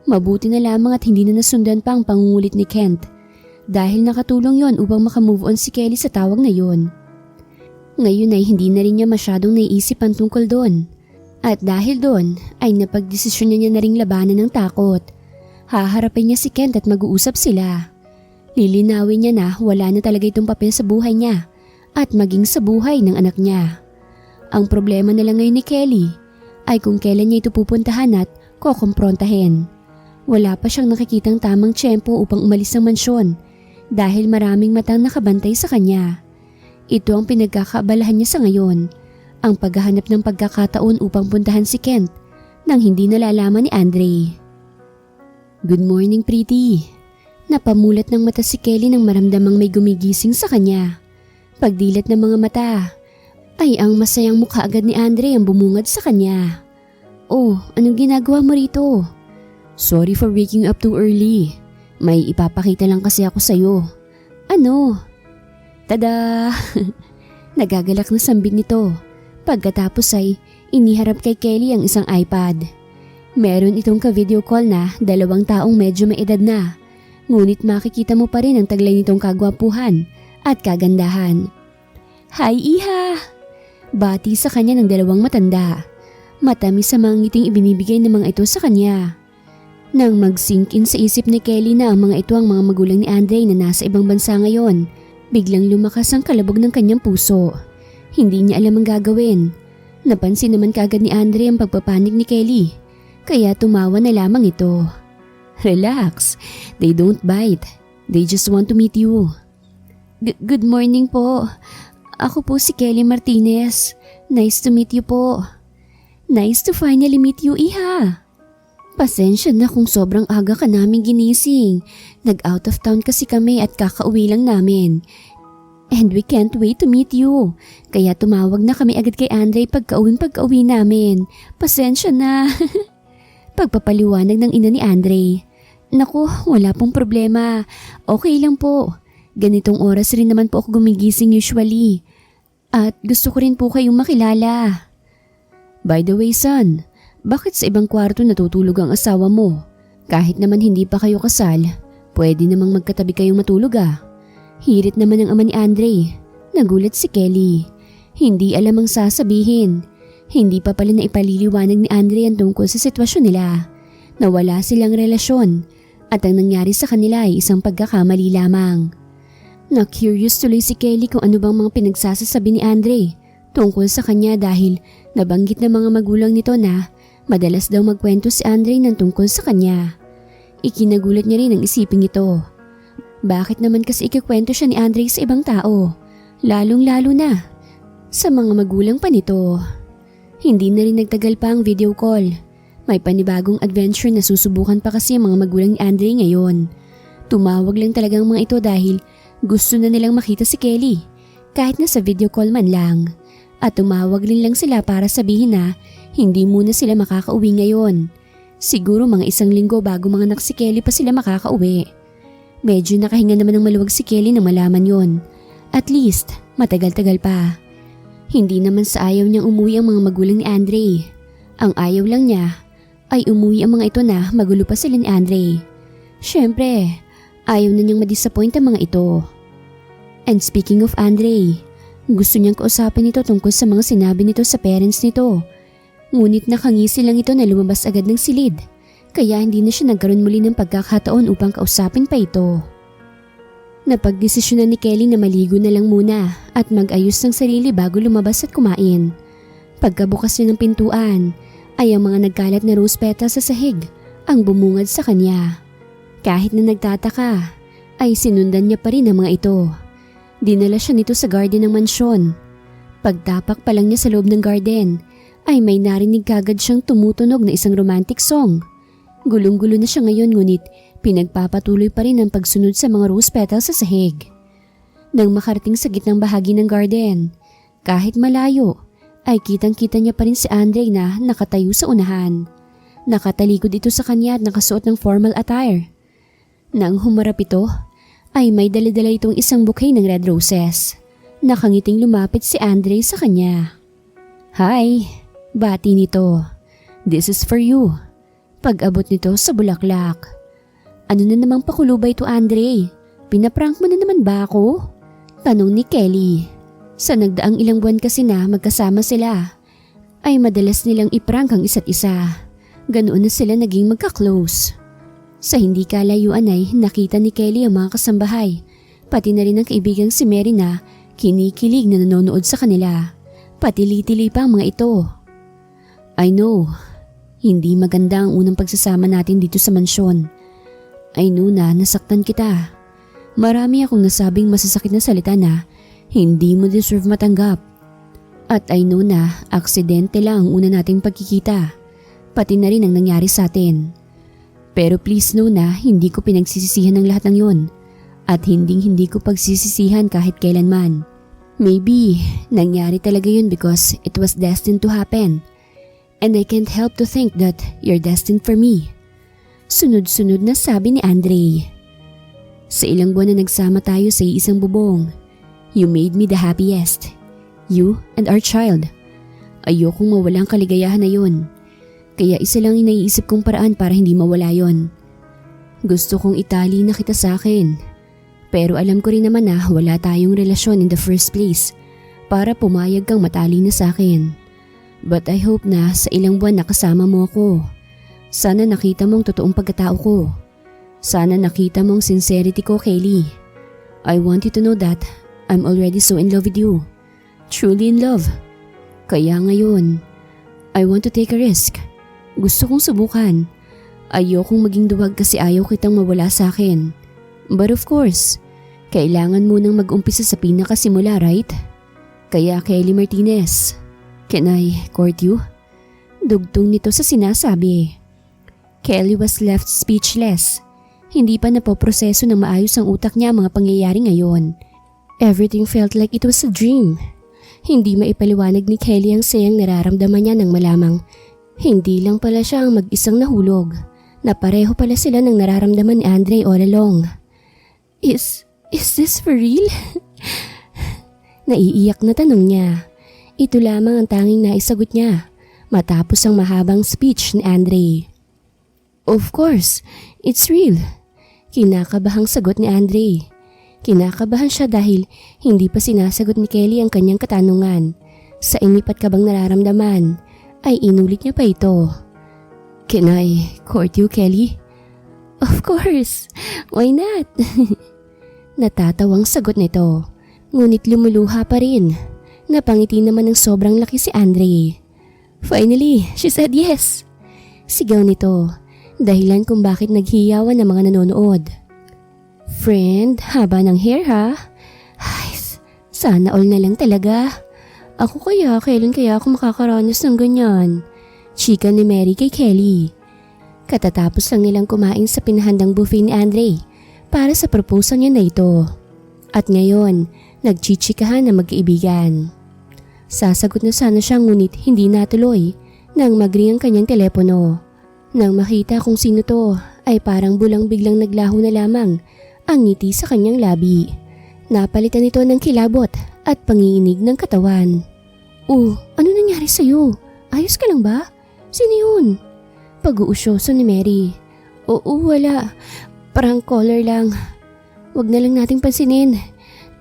Mabuti na lamang at hindi na nasundan pa ang pangungulit ni Kent dahil nakatulong yon upang makamove on si Kelly sa tawag na yon. Ngayon ay hindi na rin niya masyadong naiisip ang tungkol doon. At dahil doon ay napagdesisyon niya na ring labanan ng takot. Haharapin niya si Kent at mag-uusap sila. Lilinawin niya na wala na talaga itong papel sa buhay niya at maging sa buhay ng anak niya. Ang problema na lang ngayon ni Kelly ay kung kailan niya ito pupuntahan at kokomprontahin. Wala pa siyang nakikitang tamang tiyempo upang umalis ng mansyon dahil maraming matang nakabantay sa kanya. Ito ang pinagkakaabalahan niya sa ngayon, ang paghahanap ng pagkakataon upang puntahan si Kent nang hindi nalalaman ni Andre. Good morning, pretty. Napamulat ng mata si Kelly nang maramdamang may gumigising sa kanya. Pagdilat ng mga mata ay ang masayang mukha agad ni Andre ang bumungad sa kanya. Oh, anong ginagawa mo rito? Sorry for waking up too early. May ipapakita lang kasi ako sa'yo. Ano? Tada! Nagagalak na sambit nito. Pagkatapos ay iniharap kay Kelly ang isang iPad. Meron itong ka-video call na 2 taong medyo may edad na. Ngunit makikita mo pa rin ang taglay nitong kagwapuhan at kagandahan. Hi, Iha! Bati sa kanya ng 2 matanda. Matamis sa mga ngiting ibinibigay ng mga ito sa kanya. Nang mag-sink in sa isip ni Kelly na ang mga ito ang mga magulang ni Andre na nasa ibang bansa ngayon, biglang lumakas ang kalabog ng kanyang puso. Hindi niya alam ang gagawin. Napansin naman kaagad ni Andre ang pagpapanik ni Kelly, kaya tumawa na lamang ito. Relax, they don't bite. They just want to meet you. Good morning po. Ako po si Kelly Martinez. Nice to meet you po. Nice to finally meet you, Iha. Pasensya na kung sobrang aga ka namin ginising. Nag-out of town kasi kami at kakauwi lang namin. And we can't wait to meet you. Kaya tumawag na kami agad kay Andre pagka-uwi namin. Pasensya na. Pagpapaliwanag ng ina ni Andre. Naku, wala pong problema. Okay lang po. Ganitong oras rin naman po ako gumigising usually. At gusto ko rin po kayong makilala. By the way, son, bakit sa ibang kwarto natutulog ang asawa mo? Kahit naman hindi pa kayo kasal, pwede namang magkatabi kayong matulog ah. Hirit naman ng ama ni Andre. Nagulat si Kelly. Hindi alam ang sasabihin. Hindi pa pala na ipaliliwanag ni Andre ang tungkol sa sitwasyon nila. Nawala silang relasyon at ang nangyari sa kanila ay isang pagkakamali lamang. Na-curious tuloy si Kelly kung ano bang mga pinagsasasabi ni Andre tungkol sa kanya dahil nabanggit ng mga magulang nito na madalas daw magkwento si Andre ng tungkol sa kanya. Ikinagulat niya rin ang isiping ito. Bakit naman kasi ikikwento siya ni Andre sa ibang tao? Lalong-lalo na sa mga magulang pa nito. Hindi na rin nagtagal pa ang video call. May panibagong adventure na susubukan pa kasi ang mga magulang ni Andre ngayon. Tumawag lang talagang mga ito dahil gusto na nilang makita si Kelly, kahit na sa video call man lang. At tumawag rin lang sila para sabihin na hindi muna sila makakauwi ngayon. Siguro mga 1 linggo bago mga anak si Kelly pa sila makakauwi. Medyo nakahinga naman ng maluwag si Kelly nang malaman yon. At least, matagal-tagal pa. Hindi naman sa ayaw niyang umuwi ang mga magulang ni Andre. Ang ayaw lang niya ay umuwi ang mga ito na magulo pa sila ni Andre. Siyempre, ayaw na niyang madisappoint ang mga ito. And speaking of Andre, gusto niyang kausapin ito tungkol sa mga sinabi nito sa parents nito. Ngunit nakangisi lang ito na lumabas agad ng silid, kaya hindi na siya nagkaroon muli ng pagkakataon upang kausapin pa ito. Napagdesisyonan ni Kelly na maligo na lang muna at mag-ayos ng sarili bago lumabas at kumain. Pagkabukas niya ng pintuan, ay ang mga nagkalat na rose petals sa sahig ang bumungad sa kanya. Kahit na nagtataka, ay sinundan niya pa rin ang mga ito. Dinala siya nito sa garden ng mansyon. Pagtapak pa lang niya sa loob ng garden, ay may narinig kagad siyang tumutunog na isang romantic song. Gulong-gulo na siya ngayon ngunit pinagpapatuloy pa rin ang pagsunod sa mga rose petals sa sahig. Nang makarating sa gitnang bahagi ng garden, kahit malayo, ay kitang-kita niya pa rin si Andre na nakatayo sa unahan. Nakatalikod ito sa kanya at nakasuot ng formal attire. Nang humarap ito, ay may dala-dala itong isang bouquet ng red roses. Nakangiting lumapit si Andre sa kanya. Hi, bati nito. This is for you. Pag-abot nito sa bulaklak. Ano na namang pakulubay to, Andre? Pinaprank mo na naman ba ako? Tanong ni Kelly. Sa nagdaang ilang buwan kasi na magkasama sila, ay madalas nilang iprank ang isa't isa. Ganoon na sila naging magka-close. Sa hindi kalayuan ay nakita ni Kelly ang mga kasambahay, pati na rin ang kaibigang si Mary na kinikilig na nanonood sa kanila. Patili-tili pa ang mga ito. I know, hindi maganda ang unang pagsasama natin dito sa mansyon. I know na nasaktan kita. Marami akong nasabing masasakit na salita na hindi mo deserve matanggap. At I know na aksidente lang ang una nating pagkikita, pati na rin ang nangyari sa atin. Pero please know na hindi ko pinagsisisihan ng lahat ng yon at hindi ko pagsisisihan kahit kailanman. Maybe nangyari talaga yun because it was destined to happen and I can't help to think that you're destined for me. Sunod-sunod na sabi ni Andre. Sa ilang buwan na nagsama tayo sa iisang bubong, you made me the happiest. You and our child. Ayokong mawala ang kaligayahan na yun. Kaya isa lang iniisip kong paraan para hindi mawala yon. Gusto kong itali na kita sa akin. Pero alam ko rin naman na wala tayong relasyon in the first place para pumayag kang matali na sa akin. But I hope na sa ilang buwan nakasama mo ako. Sana nakita mong totoong pagkatao ko. Sana nakita mong sincerity ko, Kelly. I want you to know that I'm already so in love with you. Truly in love. Kaya ngayon, I want to take a risk. Gusto kong subukan. Ayokong maging duwag kasi ayaw kitang mawala sa akin. But of course, kailangan munang mag-umpisa sa pinakasimula, right? Kaya Kelly Martinez, can I court you? Dugtong nito sa sinasabi. Kelly was left speechless. Hindi pa napoproseso ng maayos ang utak niya ang mga pangyayari ngayon. Everything felt like it was a dream. Hindi maipaliwanag ni Kelly ang sayang nararamdaman niya nang malamang hindi lang pala siya ang mag-isang nahulog, na pareho pala sila ng nararamdaman ni Andre all along. Is this for real? Naiiyak na tanong niya. Ito lamang ang tanging naisagot niya matapos ang mahabang speech ni Andre. Of course, it's real. Kinakabahang sagot ni Andre. Kinakabahan siya dahil hindi pa sinasagot ni Kelly ang kanyang katanungan. Sa inip at kabang nararamdaman, ay inulit niya pa ito. Can I court you, Kelly? Of course, why not? Natatawang sagot nito, ngunit lumuluha pa rin. Napangiti naman ng sobrang laki si Andre. Finally, she said yes. Sigaw nito, dahilan kung bakit naghiyawan ng mga nanonood. Friend, haba ng hair ha? Ay, sana all na lang talaga. Ako kailan kaya ako makakaranas ng ganyan? Chika ni Mary kay Kelly. Katatapos lang nilang kumain sa pinahandang buffet ni Andre para sa proposal niya na ito. At ngayon, nagchichikahan na magkaibigan. Sasagot na sana siya ngunit hindi natuloy nang mag-ring ang kanyang telepono. Nang makita kung sino to ay parang bulang biglang naglaho na lamang ang ngiti sa kanyang labi. Napalitan ito ng kilabot at panginginig ng katawan. Ano nangyari sa'yo? Ayos ka lang ba? Sino yun? Pag-uusyoso ni Mary. Oo, wala. Parang caller lang. Wag na lang nating pansinin.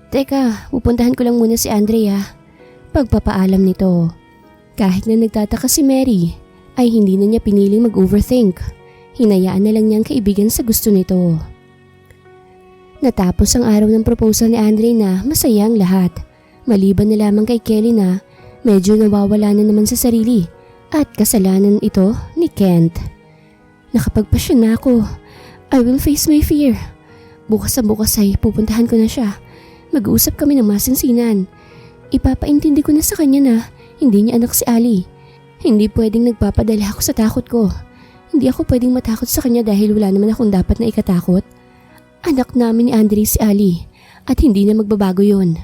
Teka, pupuntahan ko lang muna si Andrea. Pagpapaalam nito. Kahit na nagtataka si Mary, ay hindi na niya piniling mag-overthink. Hinayaan na lang niyang kaibigan sa gusto nito. Natapos ang araw ng proposal ni Andre na masaya ang lahat. Maliban na lamang kay Kelly na medyo nawawala na naman sa sarili at kasalanan ito ni Kent. Nakapagpasya na ako. I will face my fear. Bukas sa bukas ay pupuntahan ko na siya. Mag-uusap kami ng masinsinan. Ipapaintindi ko na sa kanya na hindi niya anak si Ali. Hindi pwedeng nagpapadala ako sa takot ko. Hindi ako pwedeng matakot sa kanya dahil wala naman akong dapat na ikatakot. Anak namin ni Andre si Ali at hindi na magbabago yon.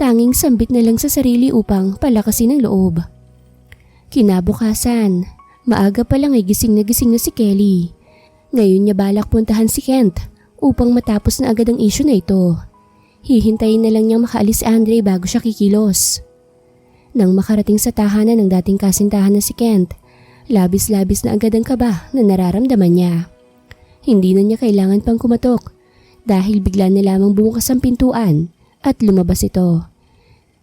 Tanging sambit na lang sa sarili upang palakasin ang loob. Kinabukasan, maaga pa lang ay gising na si Kelly. Ngayon niya balak puntahan si Kent upang matapos na agad ang issue na ito. Hihintayin na lang niyang makaalis si Andre bago siya kikilos. Nang makarating sa tahanan ng dating kasintahan na si Kent, Labis-labis na agad ang kaba na nararamdaman niya. Hindi na niya kailangan pang kumatok dahil bigla na lamang bumukas ang pintuan at lumabas ito.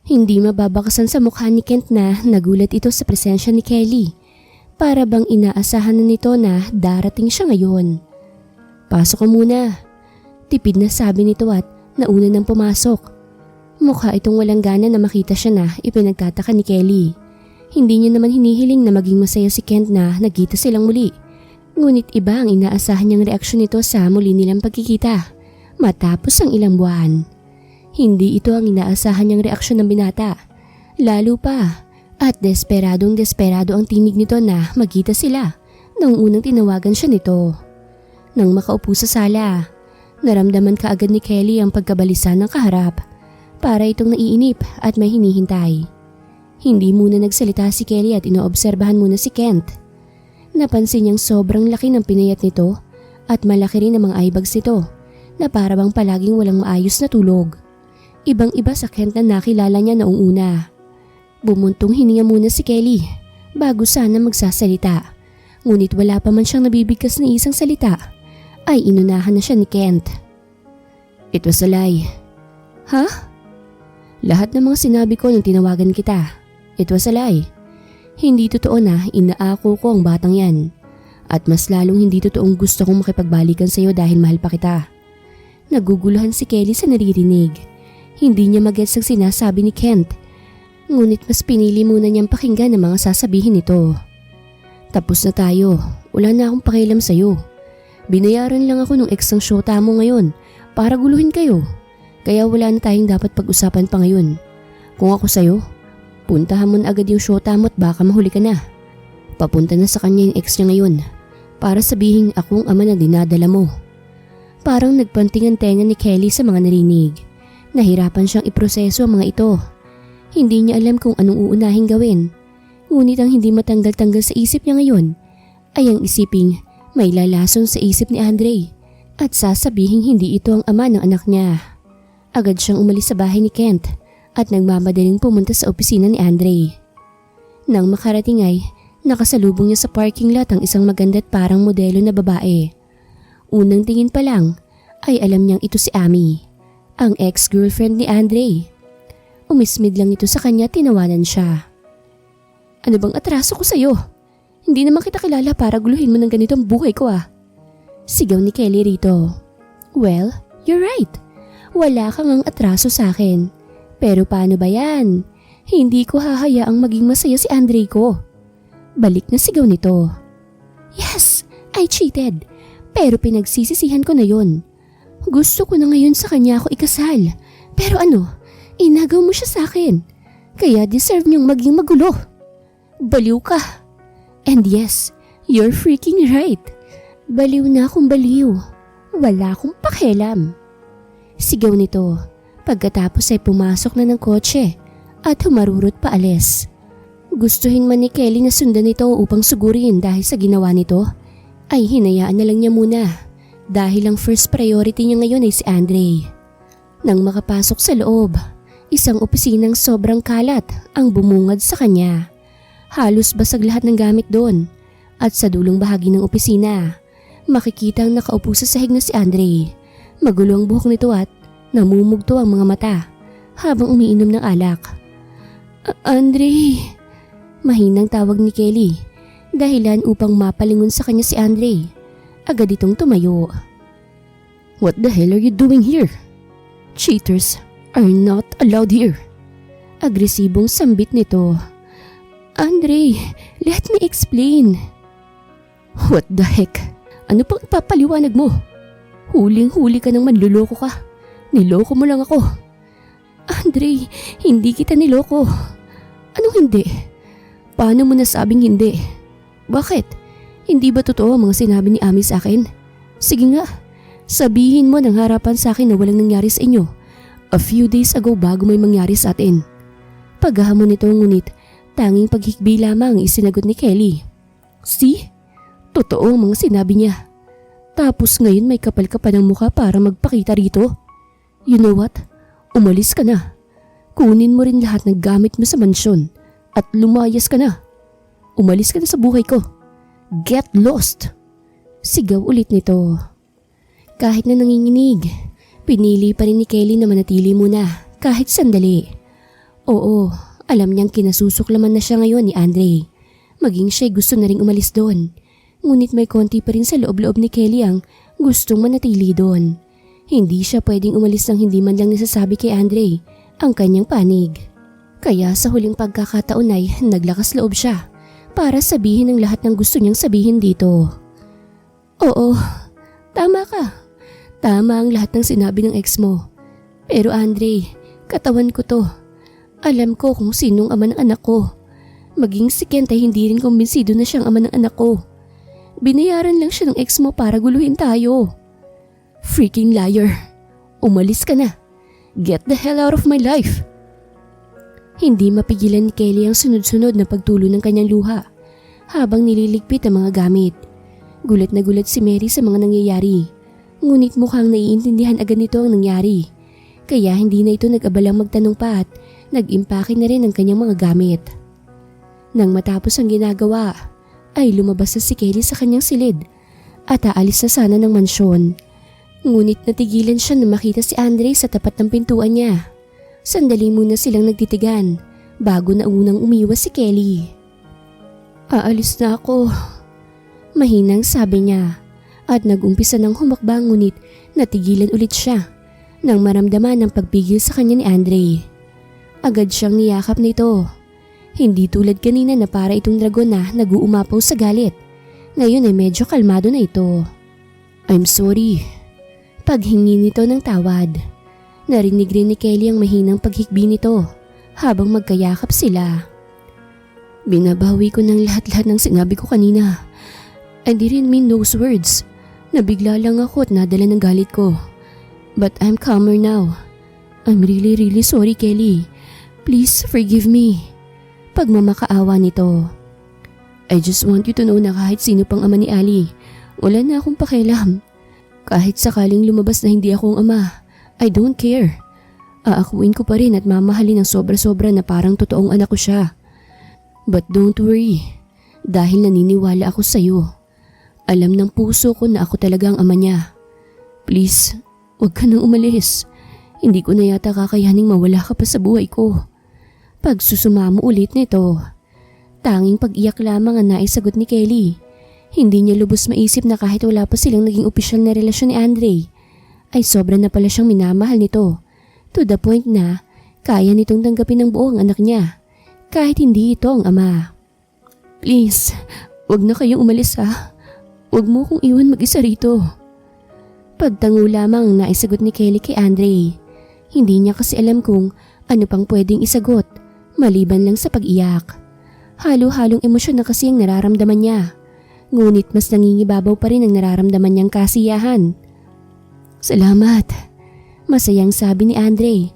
Hindi mababakasan sa mukha ni Kent na nagulat ito sa presensya ni Kelly. Para bang inaasahan na nito na darating siya ngayon. "Pasok ka muna." Tipid na sabi nito at nauna nang pumasok. Mukha itong walang gana na makita siya na ipinagtataka ni Kelly. Hindi niya naman hinihiling na maging masaya si Kent na nagkita silang muli. Ngunit iba ang inaasahan niyang reaksyon nito sa muli nilang pagkikita matapos ang ilang buwan. Hindi ito ang inaasahan niyang reaksyon ng binata. Lalo pa at desperadong ang tinig nito na magkita sila nang unang tinawagan siya nito. Nang makaupo sa sala, naramdaman kaagad ni Kelly ang pagkabalisa ng kaharap. Para itong naiinip at may hinihintay. Hindi muna nagsalita si Kelly at inoobserbahan muna si Kent. Napansin niyang sobrang laki ng pinayat nito at malaki rin ang mga eyebags nito na para bang palaging walang maayos na tulog. Ibang-iba sa Kent na nakilala niya noong una. Bumuntong hininga muna si Kelly bago sana magsasalita. Ngunit wala pa man siyang nabibigkas na isang salita ay inunahan na siya ni Kent. "It was a lie." "Ha?" "Lahat ng mga sinabi ko nung tinawagan kita. It was a lie. Hindi totoo na inaako ko ang batang yan. At mas lalong hindi totoong gusto kong makipagbalikan sa iyo dahil mahal pa kita." Naguguluhan si Kelly sa naririnig. Hindi niya magets ang sinasabi ni Kent. Ngunit mas pinili muna niyang pakinggan ang mga sasabihin nito. "Tapos na tayo. Wala na akong pakialam sa iyo. Binayaran lang ako ng ex ng shota mo ngayon para guluhin kayo. Kaya wala na tayong dapat pag-usapan pa ngayon. Kung ako sa'yo, puntahan mo na agad yung shota mo at baka mahuli ka na. Papunta na sa kanya yung ex niya ngayon para sabihin akong ama na dinadala mo." Parang nagpanting ang tenga ni Kelly sa mga narinig. Nahirapan siyang iproseso ang mga ito. Hindi niya alam kung anong uunahing gawin. Ngunit ang hindi matanggal-tanggal sa isip niya ngayon ay ang isiping may lalason sa isip ni Andre at sasabihing hindi ito ang ama ng anak niya. Agad siyang umalis sa bahay ni Kent at nagmamadaling pumunta sa opisina ni Andre. Nang makarating ay nakasalubong niya sa parking lot ang isang maganda at parang modelo na babae. Unang tingin pa lang ay alam niyang ito si Amy, ang ex-girlfriend ni Andre. Umismid lang ito sa kanya at tinawanan siya. "Ano bang atraso ko sa'yo? Hindi naman kita kilala para guluhin mo ng ganito ang buhay ko ah." Sigaw ni Kelly rito. "Well, you're right. Wala kang ang atraso sa akin. Pero paano ba yan? Hindi ko hahayaang maging masaya si Andre ko." Balik na sigaw nito. "Yes, I cheated. Pero pinagsisisihan ko na yon. Gusto ko na ngayon sa kanya ako ikasal. Pero ano, inagaw mo siya sa akin. Kaya deserve niyong maging magulo. Baliw ka. And yes, you're freaking right. Baliw na akong baliw. Wala akong pakialam." Sigaw nito pagkatapos ay pumasok na ng kotse at humarurot paalis. Gustuhin man ni Kelly na sundan ito upang sugurin dahil sa ginawa nito, ay hinayaan na lang niya muna dahil ang first priority niya ngayon ay si Andre. Nang makapasok sa loob, isang opisinang sobrang kalat ang bumungad sa kanya. Halos basag lahat ng gamit doon at sa dulong bahagi ng opisina, makikita ang nakaupo sa sahig na si Andre. Magulo ang buhok nito at namumugto ang mga mata habang umiinom ng alak. Andre, mahinang tawag ni Kelly, dahilan upang mapalingon sa kanya si Andre. Agad itong tumayo. "What the hell are you doing here? Cheaters are not allowed here." Agresibong sambit nito. "Andre, let me explain." "What the heck? Ano pang ipapaliwanag mo? Huling-huli ka nang manluloko ka. Niloko mo lang ako." "Andre, hindi kita niloko." "Anong hindi? Paano mo nasabing hindi? Bakit? Hindi ba totoo ang mga sinabi ni Amy sa akin? Sige nga, sabihin mo ng harapan sa akin na walang nangyari sa inyo a few days ago bago may mangyari sa atin." Paghahamon nito ngunit tanging paghikbi lamang ang isinagot ni Kelly. "See? Totoo ang mga sinabi niya. Tapos ngayon may kapal ka pa ng mukha para magpakita rito. You know what? Umalis ka na. Kunin mo rin lahat ng gamit mo sa mansyon at lumayas ka na. Umalis ka na sa buhay ko. Get lost! Sigaw ulit nito. Kahit na nanginginig, pinili pa rin ni Kelly na manatili muna kahit sandali. Oo, alam niyang kinasusuklaman na siya ngayon ni Andre. Maging siya'y gusto na ring umalis doon. Ngunit may konti pa rin sa loob-loob ni Kelly ang gustong manatili doon. Hindi siya pwedeng umalis nang hindi man lang nasasabi kay Andre ang kanyang panig. Kaya sa huling pagkakataon ay naglakas loob siya para sabihin ang lahat ng gusto niyang sabihin dito. Oo, tama ka. Tama ang lahat ng sinabi ng ex mo. Pero Andre, katawan ko to. Alam ko kung sinong ama ng anak ko. Maging si Kent ay hindi rin kumbinsido na siyang ama ng anak ko. Binayaran lang siya ng ex mo para guluhin tayo. Freaking liar. Umalis ka na. Get the hell out of my life. Hindi mapigilan ni Kelly ang sunod-sunod na pagtulo ng kanyang luha habang nililigpit ang mga gamit. Gulat na gulat si Mary sa mga nangyayari. Ngunit mukhang naiintindihan agad nito ang nangyari. Kaya hindi na ito nag-abalang magtanong pa at nag-impake na rin ang kanyang mga gamit. Nang matapos ang ginagawa, ay lumabas na si Kelly sa kanyang silid at aalis na sana ng mansyon. Ngunit natigilan siya na makita si Andre sa tapat ng pintuan niya. Sandali muna silang nagtitigan bago na unang umiwas si Kelly. Aalis na ako. Mahinang sabi niya at nag-umpisa ng humakbang ngunit natigilan ulit siya nang maramdaman ang pagpigil sa kanya ni Andre. Agad siyang niyakap nito. Hindi tulad kanina na para itong dragon na nag-uumapaw sa galit. Ngayon ay medyo kalmado na ito. I'm sorry. Paghingi nito ng tawad. Narinig rin ni Kelly ang mahinang paghikbi nito habang magkayakap sila. Binabawi ko ng lahat-lahat ng sinabi ko kanina. I didn't mean those words. Nabigla lang ako at nadala ng galit ko. But I'm calmer now. I'm really sorry, Kelly. Please forgive me. Pagmamakaawa nito. I just want you to know na kahit sino pang ama ni Ali, wala na akong pakialam. Kahit sakaling lumabas na hindi akong ama, I don't care. Aakuin ko pa rin at mamahalin ng sobra-sobra na parang totoong anak ko siya. But don't worry, dahil naniniwala ako sa'yo. Alam ng puso ko na ako talaga ang ama niya. Please, huwag ka nang umalis. Hindi ko na yata kakayaning mawala ka pa sa buhay ko. Pagsusumamo ulit nito. Tanging pag-iyak lamang ang naisagot ni Kelly. Hindi niya lubos maisip na kahit wala pa silang naging opisyal na relasyon ni Andre, ay sobra na pala siyang minamahal nito. To the point na kaya nitong tanggapin ng buo ang anak niya, kahit hindi ito ang ama. Please, wag na kayong umalis ha. Wag mo kong iwan mag-isa rito. Pagtango lamang ang naisagot ni Kelly kay Andre. Hindi niya kasi alam kung ano pang pwedeng isagot, maliban lang sa pag-iyak. Halo-halong emosyon na kasi ang nararamdaman niya. Ngunit mas nangingibabaw pa rin ang nararamdaman niyang kasiyahan. Salamat, masayang sabi ni Andre.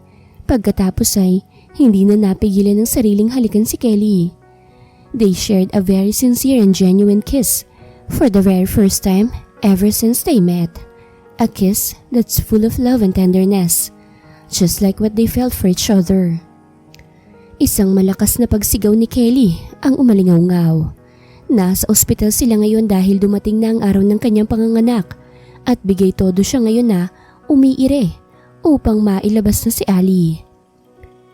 Pagkatapos ay hindi na napigilan ng sariling halikan si Kelly. They shared a very sincere and genuine kiss for the very first time ever since they met. A kiss that's full of love and tenderness, just like what they felt for each other. Isang malakas na pagsigaw ni Kelly ang umalingaw-ngaw. Nasa ospital sila ngayon dahil dumating na ang araw ng kanyang panganganak at bigay todo siya ngayon na umiire upang mailabas na si Ali.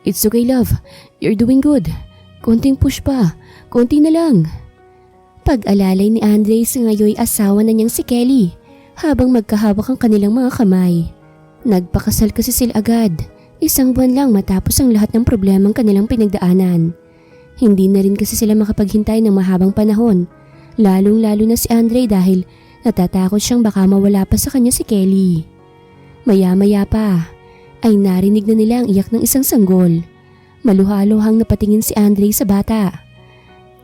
It's okay love, you're doing good. Konting push pa, konti na lang. Pag-alalay ni Andre sa ngayoy asawa na niyang si Kelly habang magkahawak ang kanilang mga kamay. Nagpakasal kasi sila agad, 1 buwan lang matapos ang lahat ng problemang kanilang pinagdaanan. Hindi na rin kasi sila makapaghintay ng mahabang panahon, lalong-lalo na si Andre dahil natatakot siyang baka mawala pa sa kanya si Kelly. Maya-maya pa ay narinig na nila ang iyak ng isang sanggol. Maluhaluhang napatingin si Andre sa bata.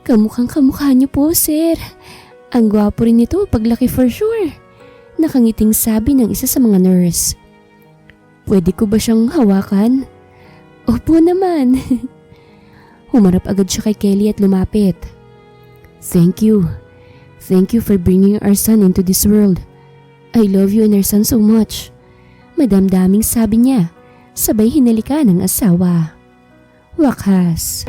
Kamukhang kamukha niyo po, sir. Ang gwapo rin nito paglaki for sure. Nakangiting sabi ng isa sa mga nurse. Pwede ko ba siyang hawakan? Opo naman. Humarap agad siya kay Kelly at lumapit. Thank you. Thank you for bringing our son into this world. I love you and our son so much. Madamdaming sabi niya, sabay hinalikan ng asawa. Wakas.